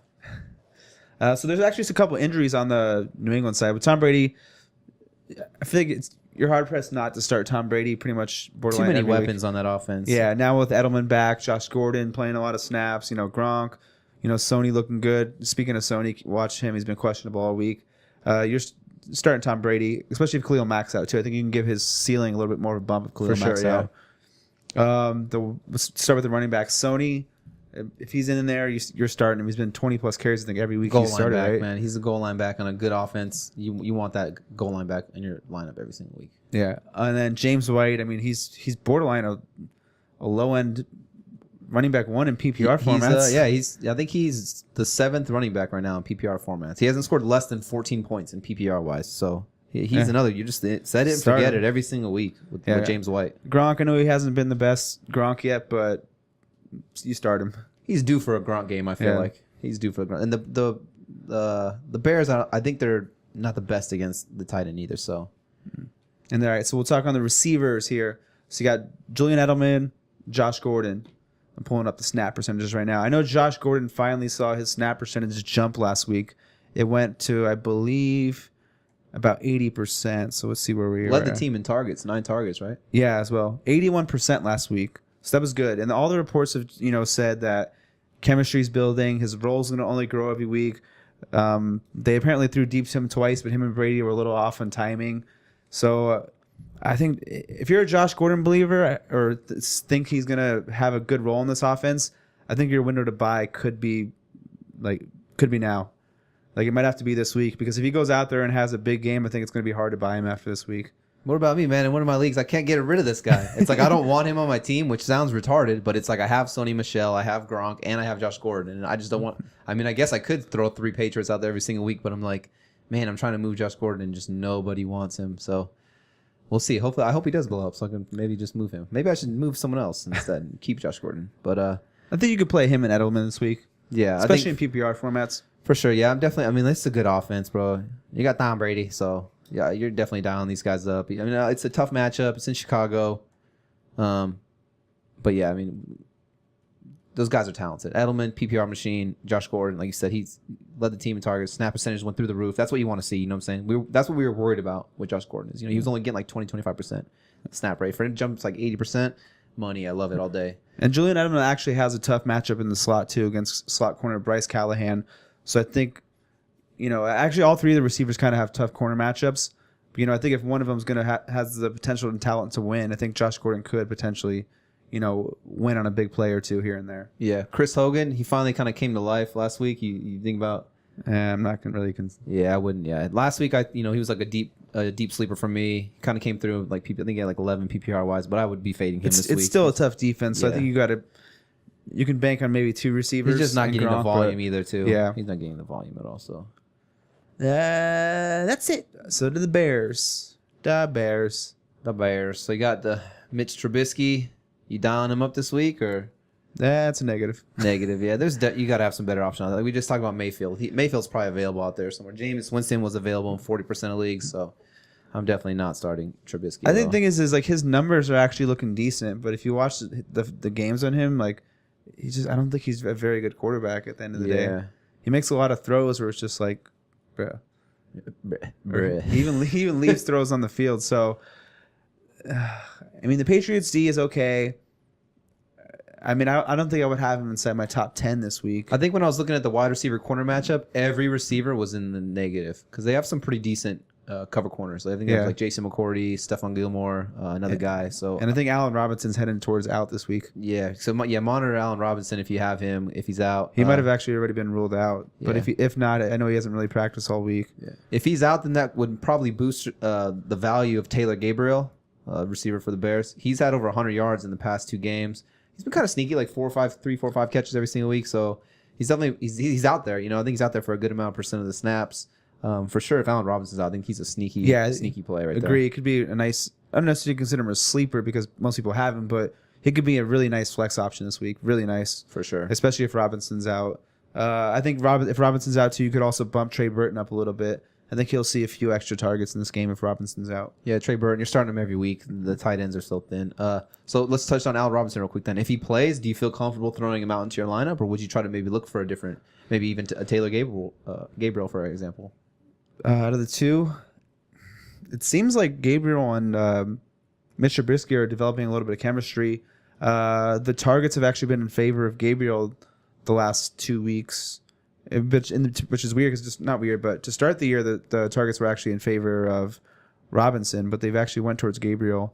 So there's actually just a couple injuries on the New England side. With Tom Brady, I feel like you're hard-pressed not to start Tom Brady pretty much borderline Too many every weapons week. on that offense. Yeah, now with Edelman back, Josh Gordon playing a lot of snaps, Gronk, Sony looking good. Speaking of Sony, watch him. He's been questionable all week. You're starting Tom Brady, especially if Khalil Mack's out, too. I think you can give his ceiling a little bit more of a bump if Khalil Mack's out. Let's start with the running back. Sony, if he's in there, you're starting him. He's been 20-plus carries, I think, every week he's started, back, right? man. He's a goal line back on a good offense. You want that goal line back in your lineup every single week. Yeah. And then James White, he's borderline a low-end running back one in PPR He's, formats. I think he's the 7th running back right now in PPR formats. He hasn't scored less than 14 points in PPR wise. So he's another. You just set it and Start forget him. it every single week with James White. Gronk, I know he hasn't been the best Gronk yet, but you start him. He's due for a Gronk game. I feel like he's due for a Gronk. And the Bears, I think they're not the best against the tight end either. So. And all right, so we'll talk on the receivers here. So you got Julian Edelman, Josh Gordon. I'm pulling up the snap percentages right now. I know Josh Gordon finally saw his snap percentage jump last week. It went to, I believe, about 80%. So let's see where we are. Led the team in targets, 9 targets, right? Yeah, as well. 81% last week. So that was good. And all the reports have, said that chemistry's building. His role's going to only grow every week. They apparently threw deep to him twice, but him and Brady were a little off on timing. So I think if you're a Josh Gordon believer or think he's going to have a good role in this offense, I think your window to buy could be now. Like, it might have to be this week, because if he goes out there and has a big game, I think it's going to be hard to buy him after this week. What about me, man? In one of my leagues, I can't get rid of this guy. It's like I don't want him on my team, which sounds retarded, but it's like I have Sony Michel, I have Gronk, and I have Josh Gordon, and I just don't want. I mean, I guess I could throw 3 Patriots out there every single week, but I'm like, man, I'm trying to move Josh Gordon, and just nobody wants him. So we'll see. Hopefully, I hope he does blow up, so I can maybe just move him. Maybe I should move someone else instead and keep Josh Gordon. But I think you could play him and Edelman this week. Yeah, especially in PPR formats. For sure, yeah, I'm definitely. I mean, this is a good offense, bro. You got Tom Brady, so yeah, you're definitely dialing these guys up. I mean, it's a tough matchup. It's in Chicago, but yeah, I mean, those guys are talented. Edelman, PPR machine, Josh Gordon, like you said, he's led the team in targets. Snap percentage went through the roof. That's what you want to see. You know what I'm saying? That's what we were worried about with Josh Gordon. Is he was only getting like 20-25% snap rate. For him to jump to like 80%, money. I love it all day. And Julian Edelman actually has a tough matchup in the slot too against slot corner Bryce Callahan. So I think, actually all 3 of the receivers kind of have tough corner matchups. But, I think if one of them is going to has the potential and talent to win, I think Josh Gordon could potentially, win on a big play or 2 here and there. Yeah, Chris Hogan, he finally kind of came to life last week. You think about? I'm not going to really. Yeah, I wouldn't. Yeah, last week he was like a deep sleeper for me. Kind of came through like people. I think he had like 11 PPR wise, but I would be fading him this week. It's still a tough defense, so I think you can bank on maybe 2 receivers. He's just not getting the volume either, too. Yeah, he's not getting the volume at all. So that's it. So do the Bears. The Bears. So you got the Mitch Trubisky. You dialing him up this week or? That's a negative. Negative, yeah. You got to have some better options. Like we just talked about Mayfield. Mayfield's probably available out there somewhere. Jameis Winston was available in 40% of leagues, so I'm definitely not starting Trubisky. I think the thing is like his numbers are actually looking decent, but if you watch the games on him, like I don't think he's a very good quarterback at the end of the day. He makes a lot of throws where it's just like, bruh. He even leaves throws on the field. So, I mean, the Patriots D is okay. I mean, I don't think I would have him inside my top 10 this week. I think when I was looking at the wide receiver corner matchup, every receiver was in the negative because they have some pretty decent cover corners. I think they have like Jason McCourty, Stephon Gilmore, another guy. So, and I think Allen Robinson's heading towards out this week. Yeah. So monitor Allen Robinson if you have him. If he's out, he might have actually already been ruled out. Yeah. But if not, I know he hasn't really practiced all week. Yeah. If he's out, then that would probably boost the value of Taylor Gabriel, receiver for the Bears. He's had over 100 yards in the past 2 games. He's been kind of sneaky, like 4 or 5 catches every single week. So he's definitely he's out there. I think he's out there for a good amount of percent of the snaps. For sure, if Allen Robinson's out, I think he's a sneaky play right there. Agree. It could be a nice. I don't necessarily consider him a sleeper because most people have him, but he could be a really nice flex option this week. Really nice for sure, especially if Robinson's out. I think if Robinson's out too, you could also bump Trey Burton up a little bit. I think he'll see a few extra targets in this game if Robinson's out. Yeah, Trey Burton, you're starting him every week. The tight ends are still thin. So let's touch on Allen Robinson real quick then. If he plays, do you feel comfortable throwing him out into your lineup, or would you try to maybe look for a different, maybe even a Taylor Gabriel, for example? Out of the 2, it seems like Gabriel and Mitch Trubisky are developing a little bit of chemistry. The targets have actually been in favor of Gabriel the last 2 weeks. Which is weird because it's not weird, but to start the year, the targets were actually in favor of Robinson, but they've actually went towards Gabriel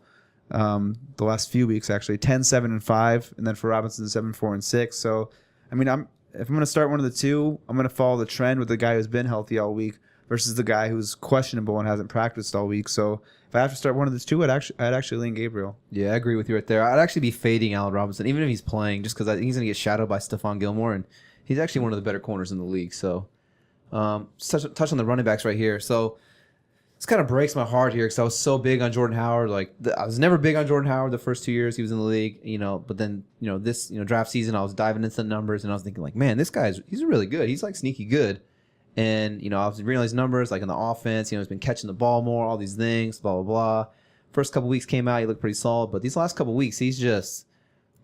the last few weeks, actually 10, 7, and 5, and then for Robinson 7, 4, and 6. So, I mean, if I'm going to start one of the 2, I'm going to follow the trend with the guy who's been healthy all week. versus the guy who's questionable and hasn't practiced all week. So if I have to start one of the two, I'd actually lean Gabriel. Yeah, I agree with you right there. I'd actually be fading Allen Robinson, even if he's playing, just because I think he's going to get shadowed by Stephon Gilmore, and he's actually one of the better corners in the league. So, touch on the running backs right here. So, this kind of breaks my heart here because I was so big on Jordan Howard. I was never big on Jordan Howard the first 2 years he was in the league, but then, this, draft season, I was diving into the numbers, and I was thinking, like, man, this he's really good. He's, like, sneaky good. And, I was reading his numbers, like, in the offense, he's been catching the ball more, all these things, blah, blah, blah. First couple weeks came out, he looked pretty solid. But these last couple weeks, he's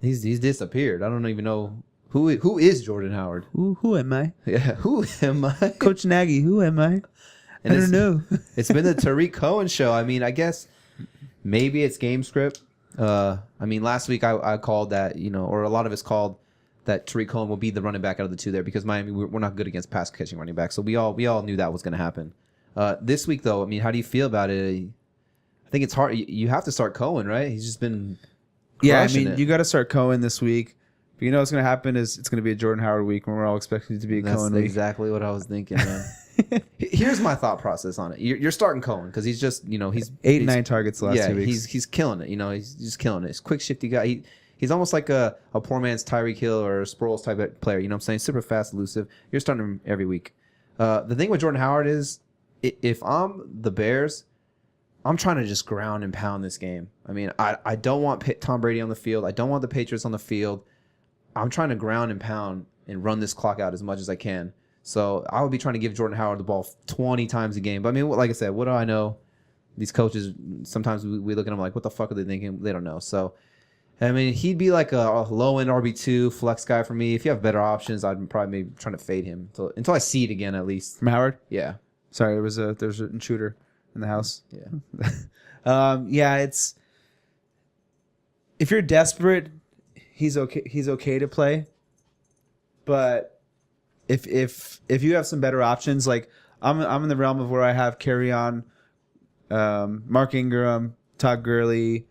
disappeared. I don't even know who is Jordan Howard. Who am I? Yeah, who am I? Coach Nagy, who am I? And I don't know. It's been the Tariq Cohen show. I mean, I guess maybe it's game script. Last week I called that, or a lot of us called that Tariq Cohen will be the running back out of the two there because Miami, we're not good against pass catching running backs. So we all knew that was going to happen. This week, though, I mean, how do you feel about it? I think it's hard. You have to start Cohen, right? He's just been crushing it. You got to start Cohen this week. But what's going to happen is it's going to be a Jordan Howard week when we're all expecting it to be a Cohen week. That's exactly what I was thinking, man. Here's my thought process on it. You're starting Cohen because he's just, he's 8 and 9 targets the last 2 weeks. He's killing it. He's just killing it. He's a quick, shifty guy. He's almost like a poor man's Tyreek Hill or a Sproles type of player. You know what I'm saying? Super fast, elusive. You're starting him every week. The thing with Jordan Howard is if I'm the Bears, I'm trying to just ground and pound this game. I mean, I don't want Tom Brady on the field. I don't want the Patriots on the field. I'm trying to ground and pound and run this clock out as much as I can. So I would be trying to give Jordan Howard the ball 20 times a game. But I mean, like I said, what do I know? These coaches, sometimes we look at them like, what the fuck are they thinking? They don't know. So, I mean, he'd be like a low-end RB2 flex guy for me. If you have better options, I'd probably maybe trying to fade him until I see it again at least. From Howard? Yeah. Sorry, there's an intruder in the house. Yeah. It's if you're desperate, he's okay to play. But if you have some better options, like I'm in the realm of where I have Kerryon, Mark Ingram, Todd Gurley,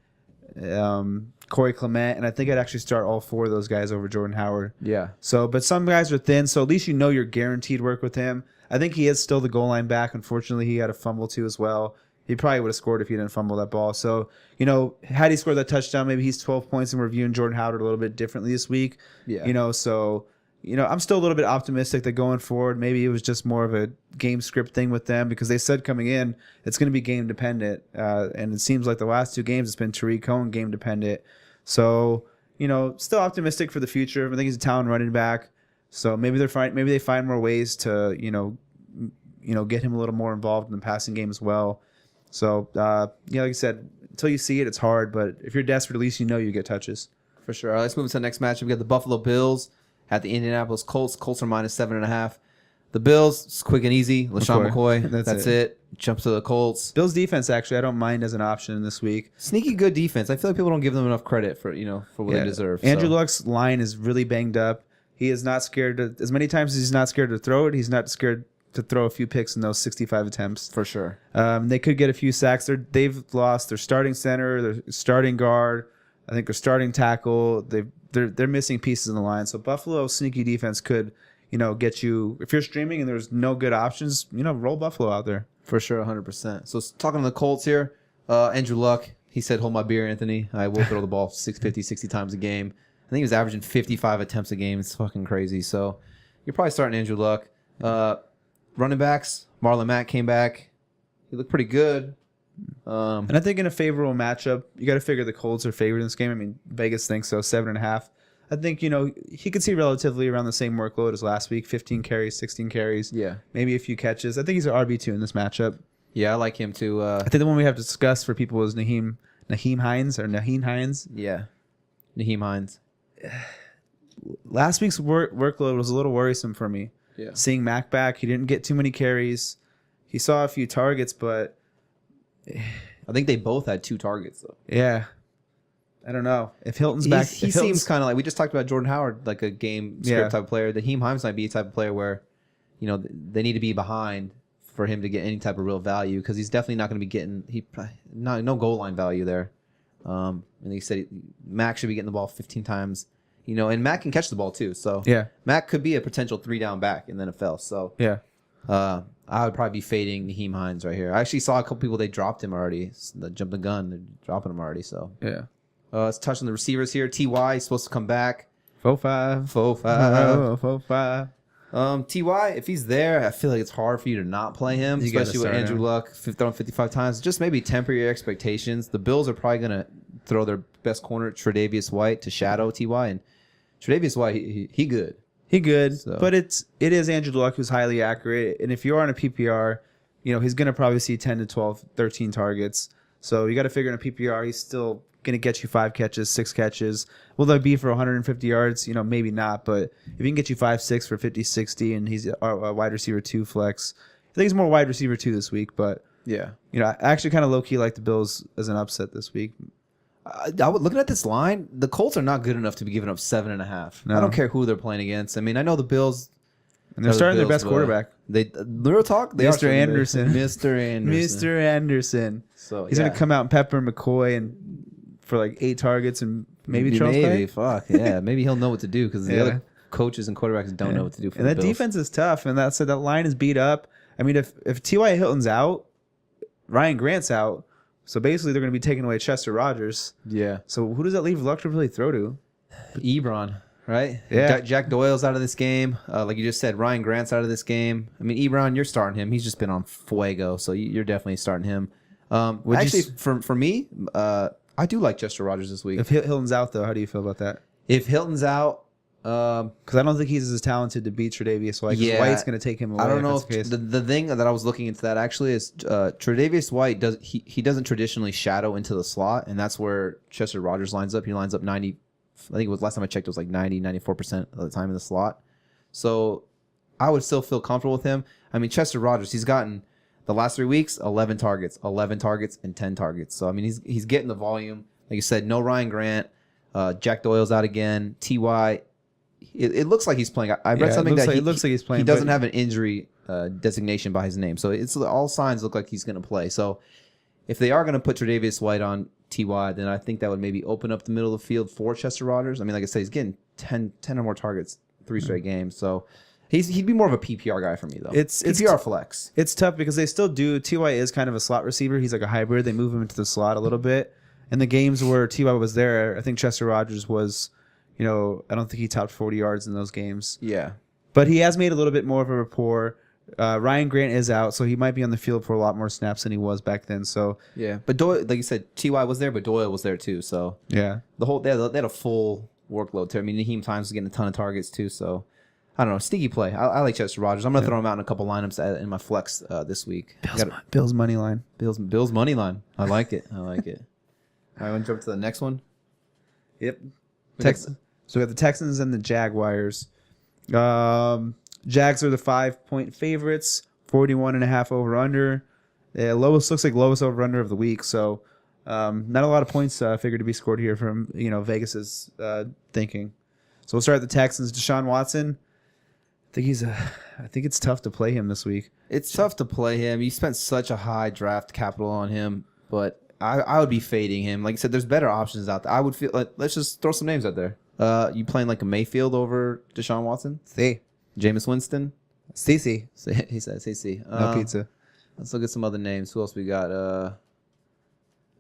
Corey Clement, and I think I'd actually start all 4 of those guys over Jordan Howard. Yeah. So, but some guys are thin, so at least you're guaranteed work with him. I think he is still the goal line back. Unfortunately, he had a fumble too as well. He probably would have scored if he didn't fumble that ball. So, had he scored that touchdown, maybe he's 12 points, and we're viewing Jordan Howard a little bit differently this week. Yeah. So, I'm still a little bit optimistic that going forward, maybe it was just more of a game script thing with them because they said coming in it's going to be game dependent. And it seems like the last 2 games it's been Tariq Cohen game dependent. So, still optimistic for the future. I think he's a talented running back. So maybe they find more ways to, get him a little more involved in the passing game as well. So, like I said, until you see it, it's hard. But if you're desperate, at least you get touches. For sure. All right, let's move to the next matchup. We got the Buffalo Bills at the Indianapolis Colts. Colts are minus 7.5. The Bills, it's quick and easy. LaShawn McCoy. That's it. Jumps to the Colts. Bills defense, actually, I don't mind as an option this week. Sneaky good defense. I feel like people don't give them enough credit for what they deserve. Andrew Luck's line is really banged up. He is not scared to, as many times as he's not scared to throw it, he's not scared to throw a few picks in those 65 attempts. For sure. They could get a few sacks. They've lost their starting center, their starting guard, I think their starting tackle. They're missing pieces in the line. So Buffalo's sneaky defense could, get you, if you're streaming and there's no good options, roll Buffalo out there. For sure, 100%. So talking to the Colts here, Andrew Luck, he said, hold my beer, Anthony. I will throw the ball 60 times a game. I think he was averaging 55 attempts a game. It's fucking crazy. So you're probably starting Andrew Luck. Running backs, Marlon Mack came back. He looked pretty good. And I think in a favorable matchup, you got to figure the Colts are favored in this game. I mean, Vegas thinks so, 7.5. I think, he could see relatively around the same workload as last week, 15 carries, 16 carries. Yeah. Maybe a few catches. I think he's an RB2 in this matchup. Yeah, I like him too. I think the one we have to discuss for people is Naheem Hines. Yeah. Naheem Hines. Last week's workload was a little worrisome for me. Yeah. Seeing Mac back, he didn't get too many carries. He saw a few targets, but I think they both had 2 targets though. Yeah. I don't know. If Hilton's back, he seems kind of like, we just talked about Jordan Howard, like a game script type of player. Naheem Hines might be a type of player where, they need to be behind for him to get any type of real value because he's definitely not going to be getting no goal line value there. And he said Mac should be getting the ball 15 times, and Mac can catch the ball too. So yeah, Mac could be a potential 3-down back in the NFL. So yeah, I would probably be fading Naheem Hines right here. I actually saw a couple people, they dropped him already. They jumped the gun. They're dropping him already. So Yeah. let's touch on the receivers here. T.Y. is supposed to come back. 4-5. 4-5. 4-5. T.Y., if he's there, I feel like it's hard for you to not play him, You gotta especially with start Andrew him. Luck thrown 55 times. Just maybe temper your expectations. The Bills are probably going to throw their best corner, Tre'Davious White, to shadow T.Y. And Tre'Davious White, he good. He good, So- but it is Andrew Luck who's highly accurate. And if you're on a PPR, he's going to probably see 10 to 12, 13 targets. So you got to figure in a PPR, he's still going to get you 5 catches, 6 catches. Will that be for 150 yards? Maybe not. But if he can get you 5, 6 for 50, 60, and he's a wide receiver 2 flex, I think he's more wide receiver 2 this week. But, Yeah. I actually kind of low-key like the Bills as an upset this week. Looking at this line, the Colts are not good enough to be giving up 7.5. No. I don't care who they're playing against. I mean, I know the Bills. And they're are the starting their Bills, best but quarterback. They real talk. They are Mr. starting their- Anderson. Mr. Anderson. Mr. Anderson. So He's going to come out and pepper McCoy and for like 8 targets and maybe Charles Maybe. Clay. Fuck yeah. Maybe he'll know what to do because the Yeah. other coaches and quarterbacks don't know what to do for And the that Bills. defense is tough, and that line is beat up. I mean, if T.Y. Hilton's out, Ryan Grant's out, so basically they're going to be taking away Chester Rogers. Yeah. So who does that leave Luck to really throw to? Ebron, right? Yeah. Jack Doyle's out of this game. Like you just said, Ryan Grant's out of this game. I mean, Ebron, you're starting him. He's just been on fuego, so you're definitely starting him. Would you Actually, s- for me, I do like Chester Rogers this week. If Hilton's out, though, how do you feel about that? If Hilton's out, Because I don't think he's as talented to beat Tre'Davious White. 'Cause Yeah. White's going to take him away. I don't know if that's if the case. the thing that I was looking into that actually is Tre'Davious White he doesn't traditionally shadow into the slot, and that's where Chester Rogers lines up. He lines up 90. I think it was last time I checked, it was like 94% of the time in the slot. So I would still feel comfortable with him. I mean, Chester Rogers, he's gotten the last 3 weeks 11 targets, and 10 targets. So I mean, he's getting the volume. Like you said, no Ryan Grant. Jack Doyle's out again. T.Y. It looks like he's playing. I read something it looks like he's playing. he doesn't but- have an injury designation by his name, so it's all signs look like he's going to play. So if they are going to put Tre'Davious White on T.Y., then I think that would maybe open up the middle of the field for Chester Rogers. I mean, like I said, he's getting 10 or more targets 3 straight games, so he'd be more of a PPR guy for me though. It's PPR flex. It's tough because they still do. T.Y. is kind of a slot receiver. He's like a hybrid. They move him into the slot a little bit. In the games where T.Y. was there, I think Chester Rogers was, I don't think he topped 40 yards in those games. Yeah. But he has made a little bit more of a rapport. Ryan Grant is out, so he might be on the field for a lot more snaps than he was back then. So, Yeah, but Doyle, like you said, T.Y. was there, but Doyle was there too. So yeah. they had a full workload too. I mean, Naheem Hines was getting a ton of targets too. So I don't know, sneaky play. I like Chester Rogers. I'm gonna throw him out in a couple lineups in my flex this week. Bill's money line. Bills money line. I like it. All right, want to jump to the next one? Yep. got- So we got the Texans and the Jaguars. Jags are the 5-point favorites, 41.5 over under. Yeah, lowest looks like lowest over under of the week. So not a lot of points figured to be scored here from Vegas's thinking. So we'll start at the Texans. Deshaun Watson. I think it's tough to play him this week. It's tough to play him. You spent such a high draft capital on him, but I would be fading him. Like I said, there's better options out there. I would feel like let's just throw some names out there. You playing like a Mayfield over Deshaun Watson? See. Jameis Winston? CC. He said CC. No pizza. Let's look at some other names. Who else we got? I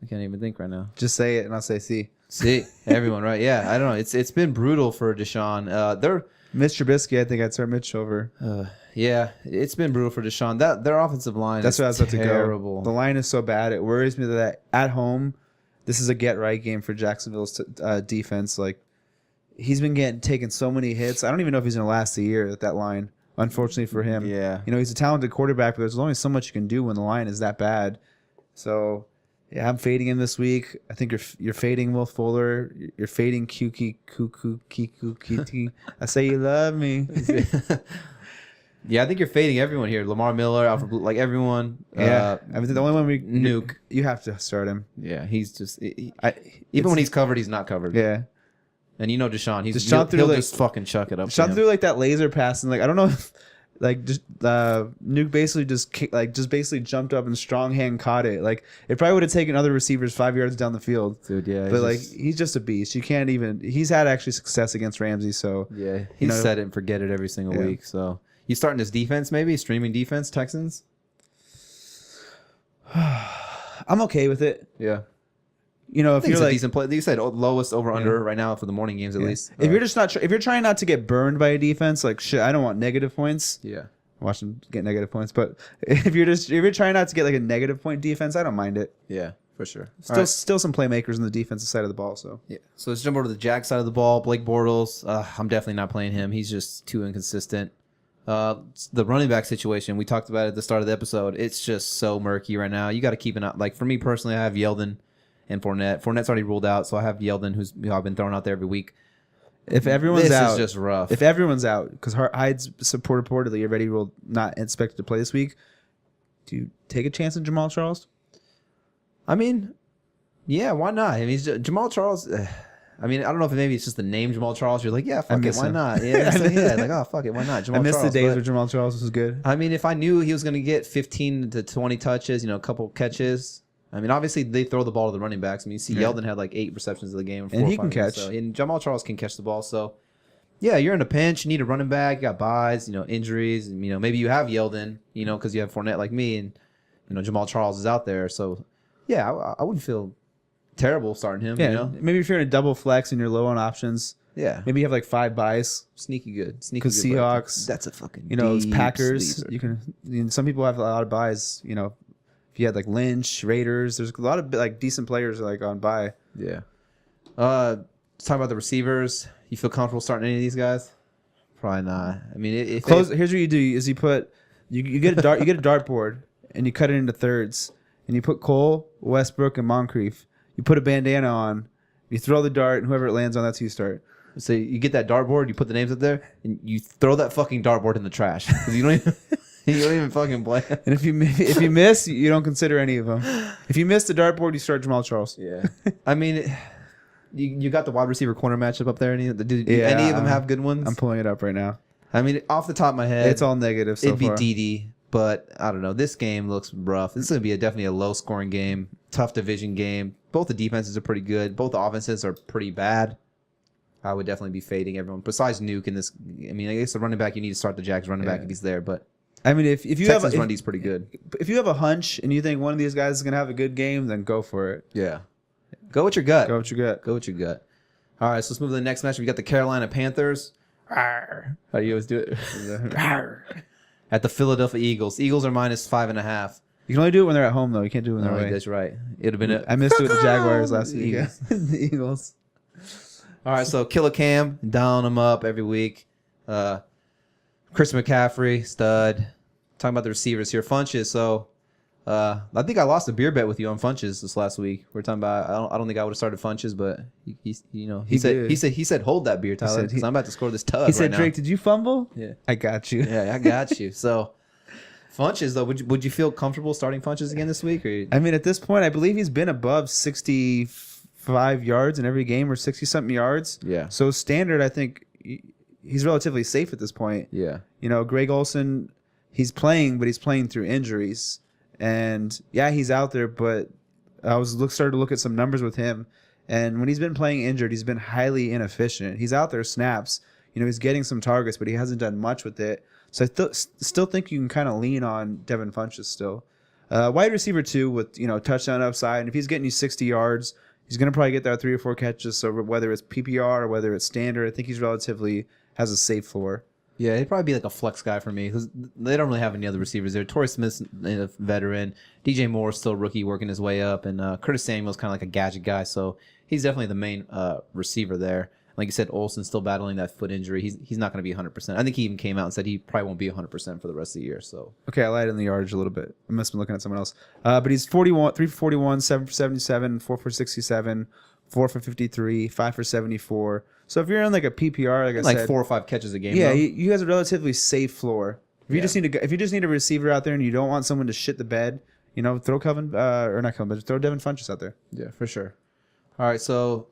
can't even think right now. Just say it and I'll say C. See, everyone, right? Yeah, I don't know. It's been brutal for Deshaun. Mitch Trubisky, I think I'd start Mitch over. Yeah, it's been brutal for Deshaun. Their offensive line That's is where I was about to terrible. go. The line is so bad. It worries me that at home, this is a get-right game for Jacksonville's defense. Like, he's been getting taken so many hits. I don't even know if he's going to last a year at that line, unfortunately for him. Yeah. He's a talented quarterback, but there's only so much you can do when the line is that bad. So, yeah, I'm fading him this week. I think you're fading Will Fuller. You're fading Kiku. I say you love me. Yeah, I think you're fading everyone here. Lamar Miller, Alfred Blue, like everyone. Yeah, I mean the only one Nuke. You have to start him. Yeah, he's just even it's- when he's covered, he's not covered. Yeah, And Deshaun, Deshaun threw he'll like- just fucking chuck it up. shot to him. through like that laser pass, and like I don't know if Nuke basically just basically jumped up and strong hand caught it. Like it probably would have taken other receivers 5 yards down the field. Dude, yeah. But he's just a beast. You can't even. He's had actually success against Ramsey, so yeah, he set it and forget it every single Yeah. week. So You starting this defense, maybe streaming defense, Texans? I'm okay with it. Yeah. You know, I if think you're it's a like, decent play. You said lowest over under right now for the morning games at least. if you're just not, if you're trying not to get burned by a defense, like shit, I don't want negative points. yeah. Watch them get negative points, but if you're trying not to get like a negative point defense, I don't mind it. Yeah, for sure. Still some playmakers on the defensive side of the ball. So Yeah. So let's jump over to the Jack side of the ball. Blake Bortles. I'm definitely not playing him. He's just too inconsistent. The running back situation we talked about at the start of the episode. It's just so murky right now. You got to keep an eye. Like for me personally, I have Yeldon and Fournette. Fournette's already ruled out, so I have Yeldon, who's I've been throwing out there every week. if everyone's This out, is just rough. if everyone's out, because Hyde's reportedly already ruled not expected to play this week, do you take a chance on Jamal Charles? I mean, yeah, why not? I mean, Jamal Charles. I mean, I don't know if maybe it's just the name Jamal Charles. You're like, yeah, fuck it, miss why him. not? Yeah, so, yeah, like, oh, fuck it, why not? Jamal I missed Charles, the days but- where Jamal Charles was good. I mean, if I knew he was going to get 15 to 20 touches, a couple catches. I mean, obviously they throw the ball to the running backs. I mean, you see Yeldon had like 8 receptions of the game, And he can catch. And Jamal Charles can catch the ball. So, yeah, you're in a pinch. You need a running back. You got buys. Injuries. And, maybe you have Yeldon. Because you have Fournette like me, and Jamal Charles is out there. So, yeah, I wouldn't feel terrible starting him. Yeah, maybe if you're in a double flex and you're low on options, Yeah, maybe you have like 5 buys. sneaky good. Sneaky Because good. Seahawks, That's a fucking those deep Packers. sleeper. Some people have a lot of buys. If you had like Lynch, Raiders, there's a lot of like decent players like on buy. Yeah. Let's talk about the receivers. You feel comfortable starting any of these guys? Probably not. I mean, if Here's what you do: is you get a dartboard and you cut it into thirds, and you put Cole, Westbrook, and Moncrief. You put a bandana on, you throw the dart, and whoever it lands on, that's who you start. so you get that dartboard, you put the names up there, and you throw that fucking dartboard in the trash because you don't even you don't even fucking play. And if you miss, you don't consider any of them. If you miss the dartboard, you start Jamal Charles. Yeah. I mean, you got the wide receiver corner matchup up there. Do Yeah, any of them have good ones? I'm pulling it up right now. I mean, off the top of my head, It's all negative so it'd be far. DD, but I don't know. This game looks rough. This is going to be definitely a low-scoring game, tough division game. Both the defenses are pretty good. Both the offenses are pretty bad. I would definitely be fading everyone. Besides Nuke in this, I mean, I guess the running back, you need to start the Jags running back if he's there, but I mean, if you Texas have run D's pretty good. if you have a hunch and you think one of these guys is gonna have a good game, then go for it. Yeah. Go with your gut. Go what you got. Go with your gut. All right, so let's move to the next match. We got the Carolina Panthers. Arr. How do you always do it? Arr. At the Philadelphia Eagles. Eagles are -5.5. You can only do it when they're at home, though. You can't do it when they're Oh, away. that's right. It'd have been I missed it with the Jaguars last week. Eagles. The Eagles. All right, so Killer Cam, down him up every week. Chris McCaffrey, stud. Talking about the receivers here. Funches, so I think I lost a beer bet with you on Funches this last week. We're talking about I don't think I would have started Funches, but he said hold that beer, Tyler, said because I'm about to score this tug He said, right Drake, did you fumble? now. Yeah. I got you. Yeah, I got you. So Funches though, would you feel comfortable starting Funches again this week? Or I mean, at this point, I believe he's been above 65 yards in every game or 60-something yards. yeah. So standard, I think he's relatively safe at this point. Yeah. Greg Olsen, he's playing, but he's playing through injuries. And yeah, he's out there, but I started to look at some numbers with him. And when he's been playing injured, he's been highly inefficient. He's out there snaps. He's getting some targets, but he hasn't done much with it. So I still think you can kind of lean on Devin Funchess still. Wide receiver 2 with, touchdown upside. And if he's getting you 60 yards, he's going to probably get that 3 or 4 catches. So whether it's PPR or whether it's standard, I think he's relatively has a safe floor. Yeah, he'd probably be like a flex guy for me because they don't really have any other receivers there. Torrey Smith's a veteran. DJ Moore's still a rookie working his way up. And Curtis Samuel's kind of like a gadget guy. So he's definitely the main receiver there. Like you said, Olsen's still battling that foot injury. He's not going to be 100%. I think he even came out and said he probably won't be 100% for the rest of the year. So Okay, I lied in the yardage a little bit. I must have been looking at someone else. But he's 41, 3 for 41, 7 for 77, 4 for 67, 4 for 53, 5 for 74. So if you're in like a PPR, like I like said, 4 or 5 catches a game. yeah, though. you guys a relatively safe floor. If you just need a receiver out there and you don't want someone to shit the bed, throw throw Devin Funchess out there. Yeah, for sure. All right, so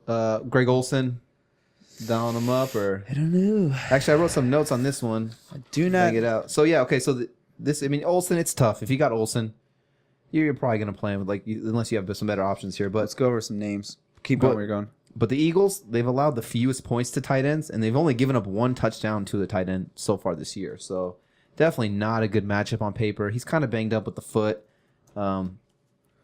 Greg Olsen, down him up or I don't know. actually I wrote some notes on this one. Do not Get out. So yeah, okay. So Olsen, it's tough. If you got Olsen, you're probably gonna play him with unless you have some better options here. But Let's go over some names. Keep going where you're going. But the Eagles, they've allowed the fewest points to tight ends, and they've only given up 1 touchdown to the tight end so far this year. So definitely not a good matchup on paper. He's kind of banged up with the foot.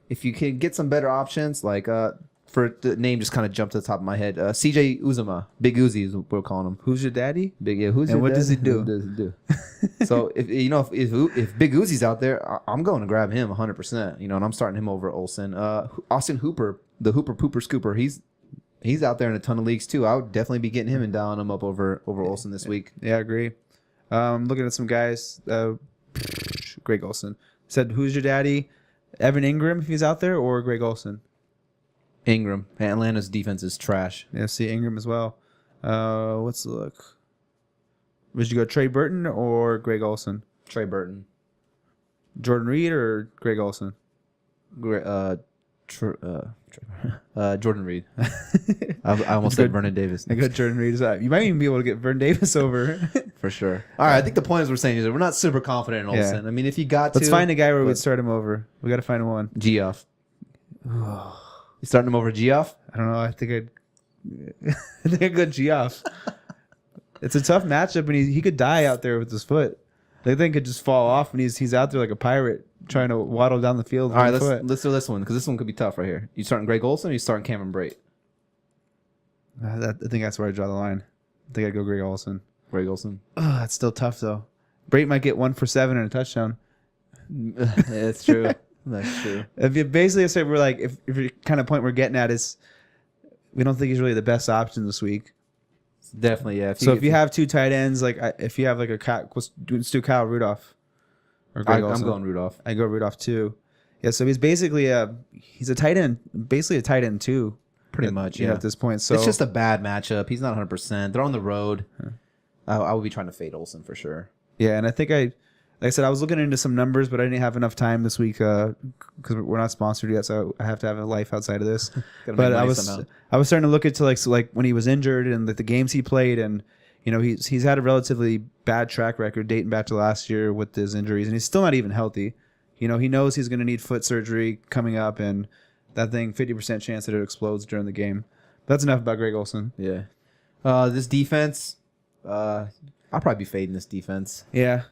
If you can get some better options, like for the name just kind of jumped to the top of my head, CJ Uzama, Big Uzi is what we're calling him. Who's your daddy? Big, yeah. Who's And your what dad? does he do? What does he do? So if if Big Uzi's out there, I'm going to grab him 100%. And I'm starting him over Olsen. Austin Hooper, the Hooper Pooper Scooper, he's out there in a ton of leagues too. I would definitely be getting him and dialing him up over Olsen this week. Yeah, I agree. Looking at some guys, Greg Olsen said, "Who's your daddy?" Evan Ingram, if he's out there, or Greg Olsen. Ingram. Atlanta's defense is trash. Yeah, see Ingram as well. Let's look. Would you go Trey Burton or Greg Olsen? Trey Burton. Jordan Reed or Greg Olsen? Jordan Reed. I almost said Vernon Davis. I got Jordan Reed. You might even be able to get Vernon Davis over. For sure. All right, I think the point is we're saying is that we're not super confident in Olsen. Yeah. I mean, if you got Let's to... find a guy where we'd start him over. We got to find one. Geoff. You starting him over Geoff? I don't know. I think I'd go Geoff. It's a tough matchup, and he could die out there with his foot. They think could just fall off, and he's out there like a pirate trying to waddle down the field. All right, let's do this one because this one could be tough right here. You starting Greg Olsen or you starting Cameron Brate? I think that's where I draw the line. I think I'd go Greg Olsen. Greg Olsen. Oh, that's still tough though. Brate might get 1 for 7 and a touchdown. That's true. That's true. If you basically say we're like, if your kind of point we're getting at is, we don't think he's really the best option this week. Definitely, yeah. If you have 2 tight ends, like if you have like let's do Kyle Rudolph or Greg Olsen. I'm going Rudolph. I go Rudolph too. Yeah, so he's basically he's a tight end, basically a tight end too. Pretty much, yeah. At this point, so it's just a bad matchup. He's not 100%. They're on the road. I would be trying to fade Olsen for sure. Yeah, and I think like I said, I was looking into some numbers, but I didn't have enough time this week because we're not sponsored yet, so I have to have a life outside of this. But I was starting to look into like when he was injured and the games he played, and he's had a relatively bad track record dating back to last year with his injuries, and he's still not even healthy. He knows he's going to need foot surgery coming up, and that thing 50% chance that it explodes during the game. But that's enough about Greg Olsen. Yeah. This defense, I'll probably be fading this defense. Yeah.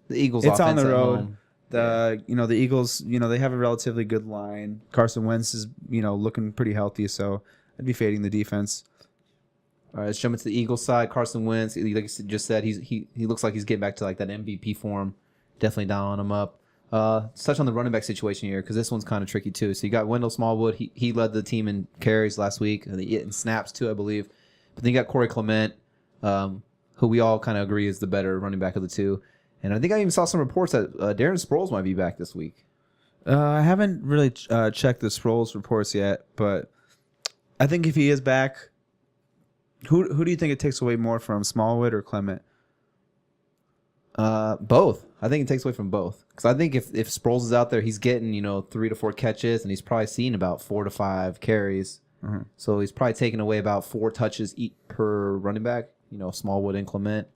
The Eagles. It's on offense the at road. home. The Eagles, they have a relatively good line. Carson Wentz is, looking pretty healthy, so I'd be fading the defense. All right, let's jump into the Eagles side. Carson Wentz, like you just said, he looks like he's getting back to like that MVP form. Definitely dialing him up. Let's touch on the running back situation here because this one's kind of tricky too. So you got Wendell Smallwood. He led the team in carries last week and in snaps too, I believe. But then you got Corey Clement, who we all kind of agree is the better running back of the two. And I think I even saw some reports that Darren Sproles might be back this week. I haven't really checked the Sproles reports yet, but I think if he is back, who do you think it takes away more from, Smallwood or Clement? Both. I think it takes away from both. Because I think if Sproles is out there, he's getting 3 to 4 catches, and he's probably seeing about 4 to 5 carries. Mm-hmm. So he's probably taking away about 4 touches per running back. Smallwood and Clement.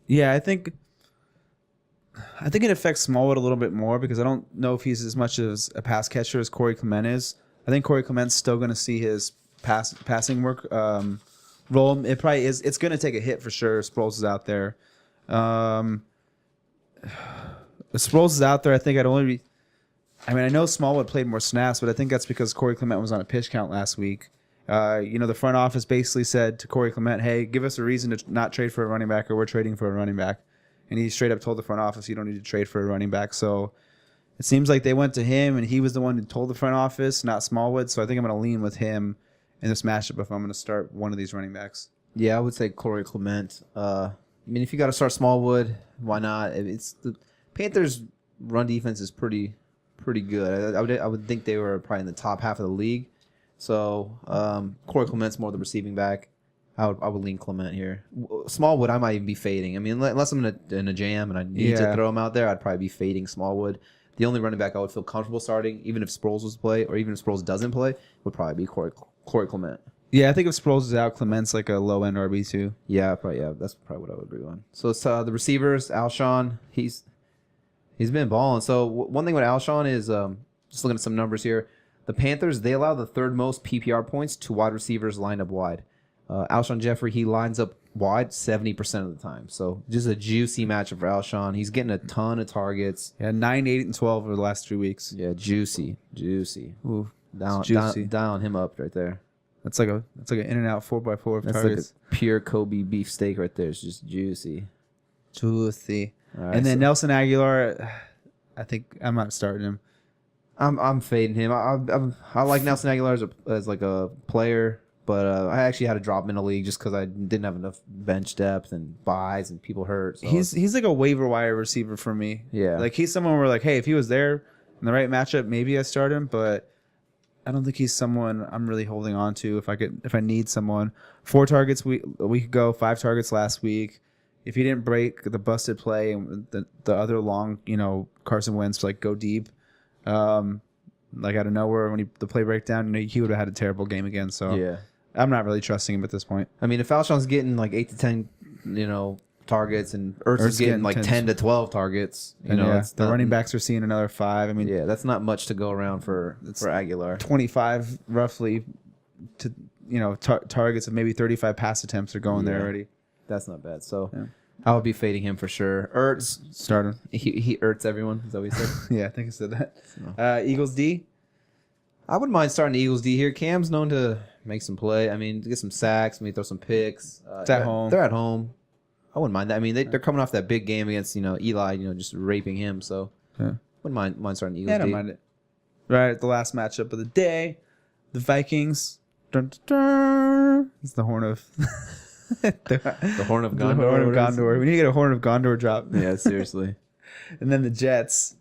Yeah, I think it affects Smallwood a little bit more because I don't know if he's as much as a pass catcher as Corey Clement is. I think Corey Clement's still going to see his passing work role. It probably is. It's going to take a hit for sure. Sproles is out there. If Sproles is out there, I think I'd only be. I mean, I know Smallwood played more snaps, but I think that's because Corey Clement was on a pitch count last week. The front office basically said to Corey Clement, "Hey, give us a reason to not trade for a running back, or we're trading for a running back." And he straight up told the front office, "You don't need to trade for a running back." So it seems like they went to him, and he was the one who told the front office, not Smallwood. So I think I'm going to lean with him in this matchup if I'm going to start one of these running backs. Yeah, I would say Corey Clement. I mean, if you got to start Smallwood, why not? It's the Panthers' run defense is pretty good. I would think they were probably in the top half of the league. So Corey Clement's more the receiving back. I would lean Clement here. Smallwood, I might even be fading. I mean, unless I'm in a jam and I need to throw him out there, I'd probably be fading Smallwood. The only running back I would feel comfortable starting, even if Sproles was to play, or even if Sproles doesn't play, would probably be Corey Clement. Yeah, I think if Sproles is out, Clement's like a low end RB2. Yeah, that's probably what I would agree on. So it's the receivers, Alshon. He's been balling. So one thing with Alshon is just looking at some numbers here. The Panthers, they allow the third most PPR points to wide receivers lined up wide. Alshon Jeffrey, he lines up wide 70% of the time. So just a juicy matchup for Alshon. He's getting a ton of targets. Yeah, 9, 8, and 12 over the last 3 weeks. Yeah, juicy. Ooh, Down him up right there. that's like an In-N-Out 4x4 of That's targets. like a pure Kobe beef steak right there. It's just juicy. Juicy. All right, And then so Nelson Aguilar, I think I'm not starting him. I'm fading him. I like Nelson Aguilar as like a player, but I actually had to drop him in the league just because I didn't have enough bench depth and buys and people hurt. So He's like a waiver wire receiver for me. Yeah. Like he's someone where like, hey, if he was there in the right matchup, maybe I start him, but I don't think he's someone I'm really holding on to if I need someone. 4 targets a week ago, 5 targets last week. If he didn't break the busted play and the other long, Carson Wentz like go deep, like out of nowhere when the play breakdown, he would have had a terrible game again. So yeah. I'm not really trusting him at this point. I mean, if Alshon's getting like 8 to 10, targets, and Ertz is Ertz getting getting like 10 to 12 targets, The the running backs are seeing another 5. I mean, Yeah, that's not much to go around for Aguilar. 25 roughly to targets of maybe 35 pass attempts are going there Yeah. already. That's not bad. So Yeah. I would be fading him for sure. Ertz, Start him. he Ertz everyone. Is that what he said? Yeah, I think I said that. Eagles D. I wouldn't mind starting the Eagles D here. Cam's known to make some play. I mean, get some sacks, maybe throw some picks. It's at home. They're at home. I wouldn't mind that. I mean, they're coming off that big game against Eli, just raping him. So Yeah. wouldn't mind starting the Eagles Yeah, I don't D. mind it. Right, the last matchup of the day, the Vikings. Dun, dun, dun. It's the horn of The Horn of the Gondor. horn of what is it? Gondor. We need to get a horn of Gondor drop. Yeah, seriously. And then the Jets.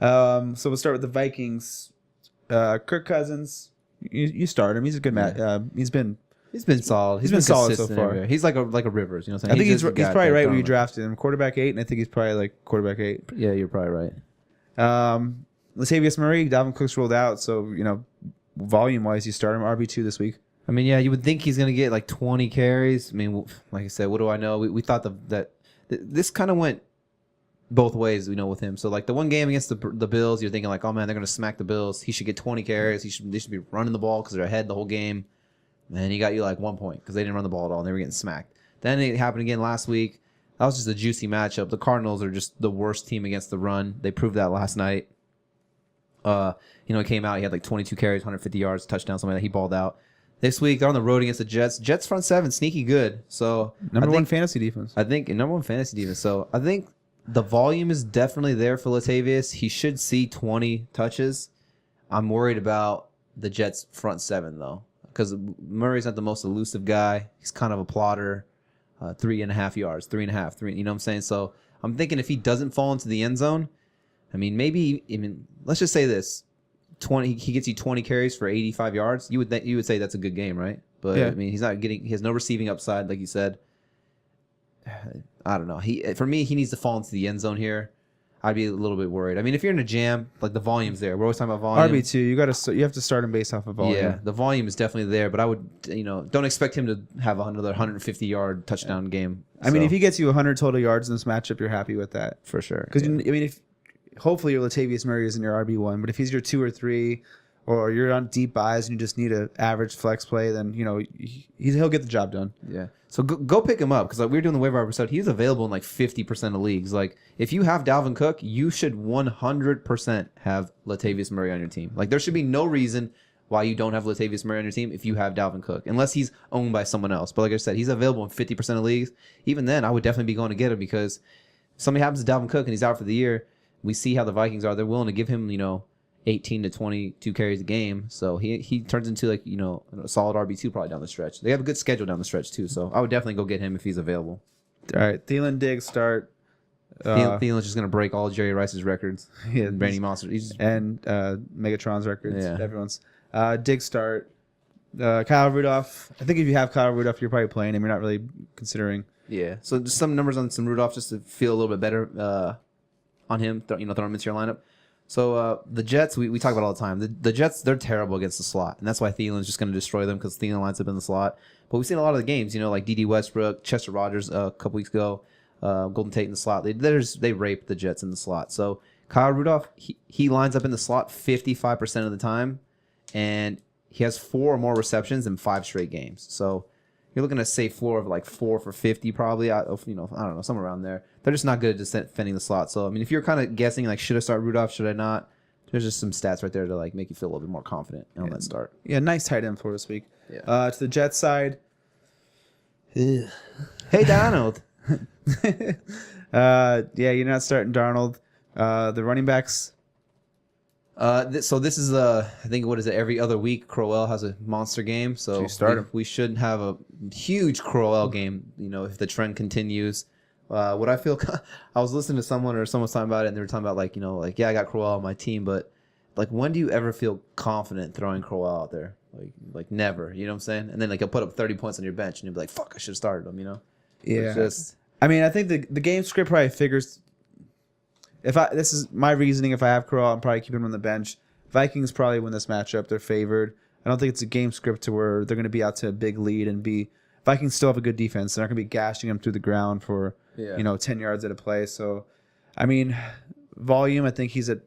So we'll start with the Vikings. Kirk Cousins. You start him. He's a good match. He's been solid. He's been solid so consistent far. everywhere. He's like a Rivers. You know what I'm I saying? think he's just a guy probably that right don't where you like- drafted him. Quarterback 8, and I think he's probably like quarterback 8. Yeah, you're probably right. Latavius Murray, Dalvin Cook's rolled out, so volume wise, you start him RB2 this week. I mean, yeah, you would think he's going to get like 20 carries. I mean, like I said, what do I know? We thought that this kind of went both ways, with him. So like the one game against the Bills, you're thinking like, oh man, they're going to smack the Bills. He should get 20 carries. They should be running the ball because they're ahead the whole game. And he got you like 1 point because they didn't run the ball at all and they were getting smacked. Then it happened again last week. That was just a juicy matchup. The Cardinals are just the worst team against the run. They proved that last night. He came out. He had like 22 carries, 150 yards, touchdown, something like that. He balled out. This week they're on the road against the Jets. Jets front seven, sneaky good. So Number one fantasy defense. I think number one fantasy defense. So I think the volume is definitely there for Latavius. He should see 20 touches. I'm worried about the Jets front seven though, because Murray's not the most elusive guy. He's kind of a plotter. 3.5 yards, 3.5, 3. You know what I'm saying? So I'm thinking if he doesn't fall into the end zone, let's just say this. 20, he gets you 20 carries for 85 yards. You would say that's a good game, right? But yeah. He has no receiving upside, like you said. I don't know. For me, he needs to fall into the end zone here. I'd be a little bit worried. I mean, if you're in a jam, like the volume's there. We're always talking about volume. RB2, you have to start him based off of volume. Yeah, the volume is definitely there, but I would, don't expect him to have another 150-yard touchdown game. I mean, if he gets you 100 total yards in this matchup, you're happy with that. For sure. Because if hopefully your Latavius Murray isn't your RB1, but if he's your 2 or 3, or you're on deep buys and you just need an average flex play, then he'll get the job done. Yeah. So go pick him up because we were doing the waiver wire episode. He's available in like 50% of leagues. Like if you have Dalvin Cook, you should 100% have Latavius Murray on your team. Like there should be no reason why you don't have Latavius Murray on your team if you have Dalvin Cook, unless he's owned by someone else. But like I said, he's available in 50% of leagues. Even then, I would definitely be going to get him because if something happens to Dalvin Cook and he's out for the year, we see how the Vikings are. They're willing to give him 18 to 22 carries a game. So he turns into a solid RB2 probably down the stretch. They have a good schedule down the stretch too. So I would definitely go get him if he's available. All right, Thielen, Diggs start. Thielen's just going to break all Jerry Rice's records. Yeah, and Randy Moss. And Megatron's records. Yeah. Everyone's. Diggs start. Kyle Rudolph. I think if you have Kyle Rudolph, you're probably playing him. You're not really considering. Yeah. So just some numbers on some Rudolph just to feel a little bit better on him. Throw him into your lineup. So the Jets, we talk about all the time. The Jets, they're terrible against the slot, and that's why Thielen's just going to destroy them because Thielen lines up in the slot. But we've seen a lot of the games, like D.D. Westbrook, Chester Rogers a couple weeks ago, Golden Tate in the slot. They rape the Jets in the slot. So Kyle Rudolph, he lines up in the slot 55% of the time, and he has 4 or more receptions in 5 straight games. So You're looking at safe floor of like 4 for 50 probably. I don't know, somewhere around there. They're just not good at defending the slot. So I mean, if you're kind of guessing like, should I start Rudolph? Should I not? There's just some stats right there to like make you feel a little bit more confident on that start. Yeah, nice tight end for this week. Yeah. To the Jets side. Hey Donald. Yeah, you're not starting Darnold. The running backs. So this is I think what is it? Every other week, Crowell has a monster game. So you start him. we should have a huge Crowell game. If the trend continues. What I feel, I was listening to someone was talking about it, and they were talking about yeah, I got Crowell on my team, but like, when do you ever feel confident throwing Crowell out there? Like never. You know what I'm saying? And then like he'll put up 30 points on your bench, and you'll be like, fuck, I should have started him. Yeah. It's just, I mean, I think the game script probably figures. This is my reasoning. If I have Crowell, I'm probably keeping him on the bench. Vikings probably win this matchup. They're favored. I don't think it's a game script to where they're going to be out to a big lead and be. Vikings still have a good defense. They're not going to be gashing them through the ground for 10 yards at a play. So, I mean, volume. I think he's a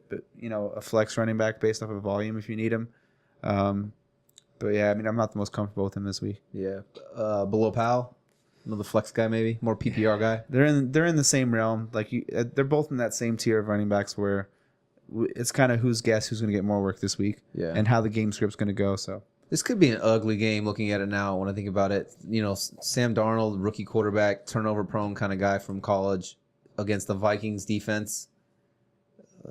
flex running back based off of volume if you need him. But yeah, I mean, I'm not the most comfortable with him this week. Yeah, below Powell. Another flex guy, maybe more PPR guy. They're in the same realm. Like they're both in that same tier of running backs where it's kind of who's going to get more work this week, and how the game script's going to go. So this could be an ugly game. Looking at it now, when I think about it, Sam Darnold, rookie quarterback, turnover prone kind of guy from college, against the Vikings defense.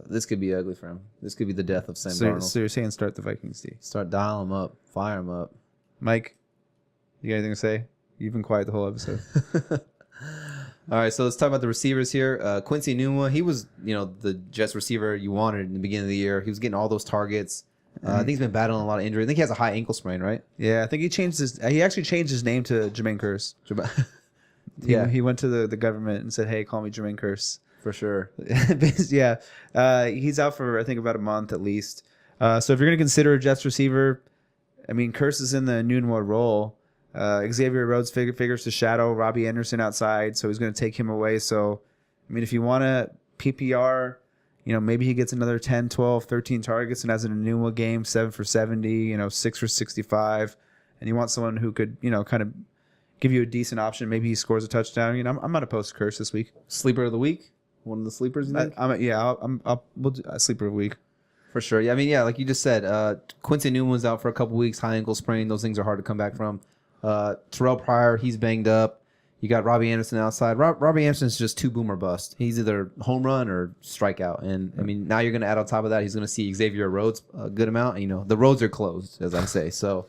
This could be ugly for him. This could be the death of Sam Darnold. So you're saying start the Vikings, D? Start dial him up, fire him up. Mike, you got anything to say? You've been quiet the whole episode. All right, so let's talk about the receivers here. Quincy Enunwa, he was, the Jets receiver you wanted in the beginning of the year. He was getting all those targets. I think he's been battling a lot of injury. I think he has a high ankle sprain, right? Yeah, I think he actually changed his name to Jermaine Kearse. He went to the government and said, "Hey, call me Jermaine Kearse." For sure. Yeah. He's out for I think about a month at least. So if you're going to consider a Jets receiver, I mean, Kearse is in the Enunwa role. Xavier Rhodes figures to shadow Robbie Anderson outside, so he's going to take him away. So, I mean, if you want a PPR, maybe he gets another 10, 12, 13 targets and has an Enunwa game, 7 for 70, 6 for 65, and you want someone who could, kind of give you a decent option. Maybe he scores a touchdown. I'm not opposed to Kearse this week. Sleeper of the week? One of the sleepers, you think? We'll do a sleeper of the week. For sure. Yeah, I mean, like you just said, Quincy Enunwa was out for a couple weeks, high ankle sprain. Those things are hard to come back from. Terrell Pryor, he's banged up. You got Robbie Anderson outside. Robbie Anderson's just too boom or bust. He's either home run or strikeout. And, I mean, now you're going to add on top of that, he's going to see Xavier Rhodes a good amount. The roads are closed, as I say. So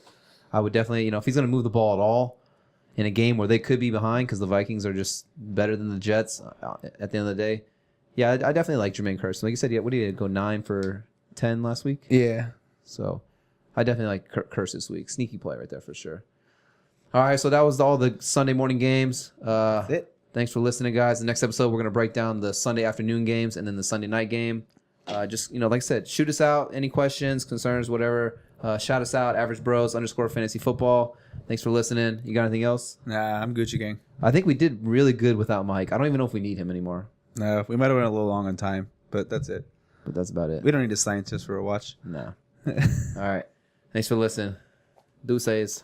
I would definitely, if he's going to move the ball at all in a game where they could be behind because the Vikings are just better than the Jets at the end of the day, yeah, I definitely like Jermaine Kearse. Like you said, what did he go 9 for 10 last week? Yeah. So I definitely like Kearse this week. Sneaky play right there for sure. All right, so that was all the Sunday morning games. That's it. Thanks for listening, guys. The next episode, we're going to break down the Sunday afternoon games and then the Sunday night game. Just, like I said, shoot us out. Any questions, concerns, whatever. Shout us out, @AverageBros_fantasy football. Thanks for listening. You got anything else? Nah, I'm Gucci gang. I think we did really good without Mike. I don't even know if we need him anymore. No, we might have went a little long on time, but that's it. But that's about it. We don't need a scientist for a watch. No. All right. Thanks for listening. Deuces.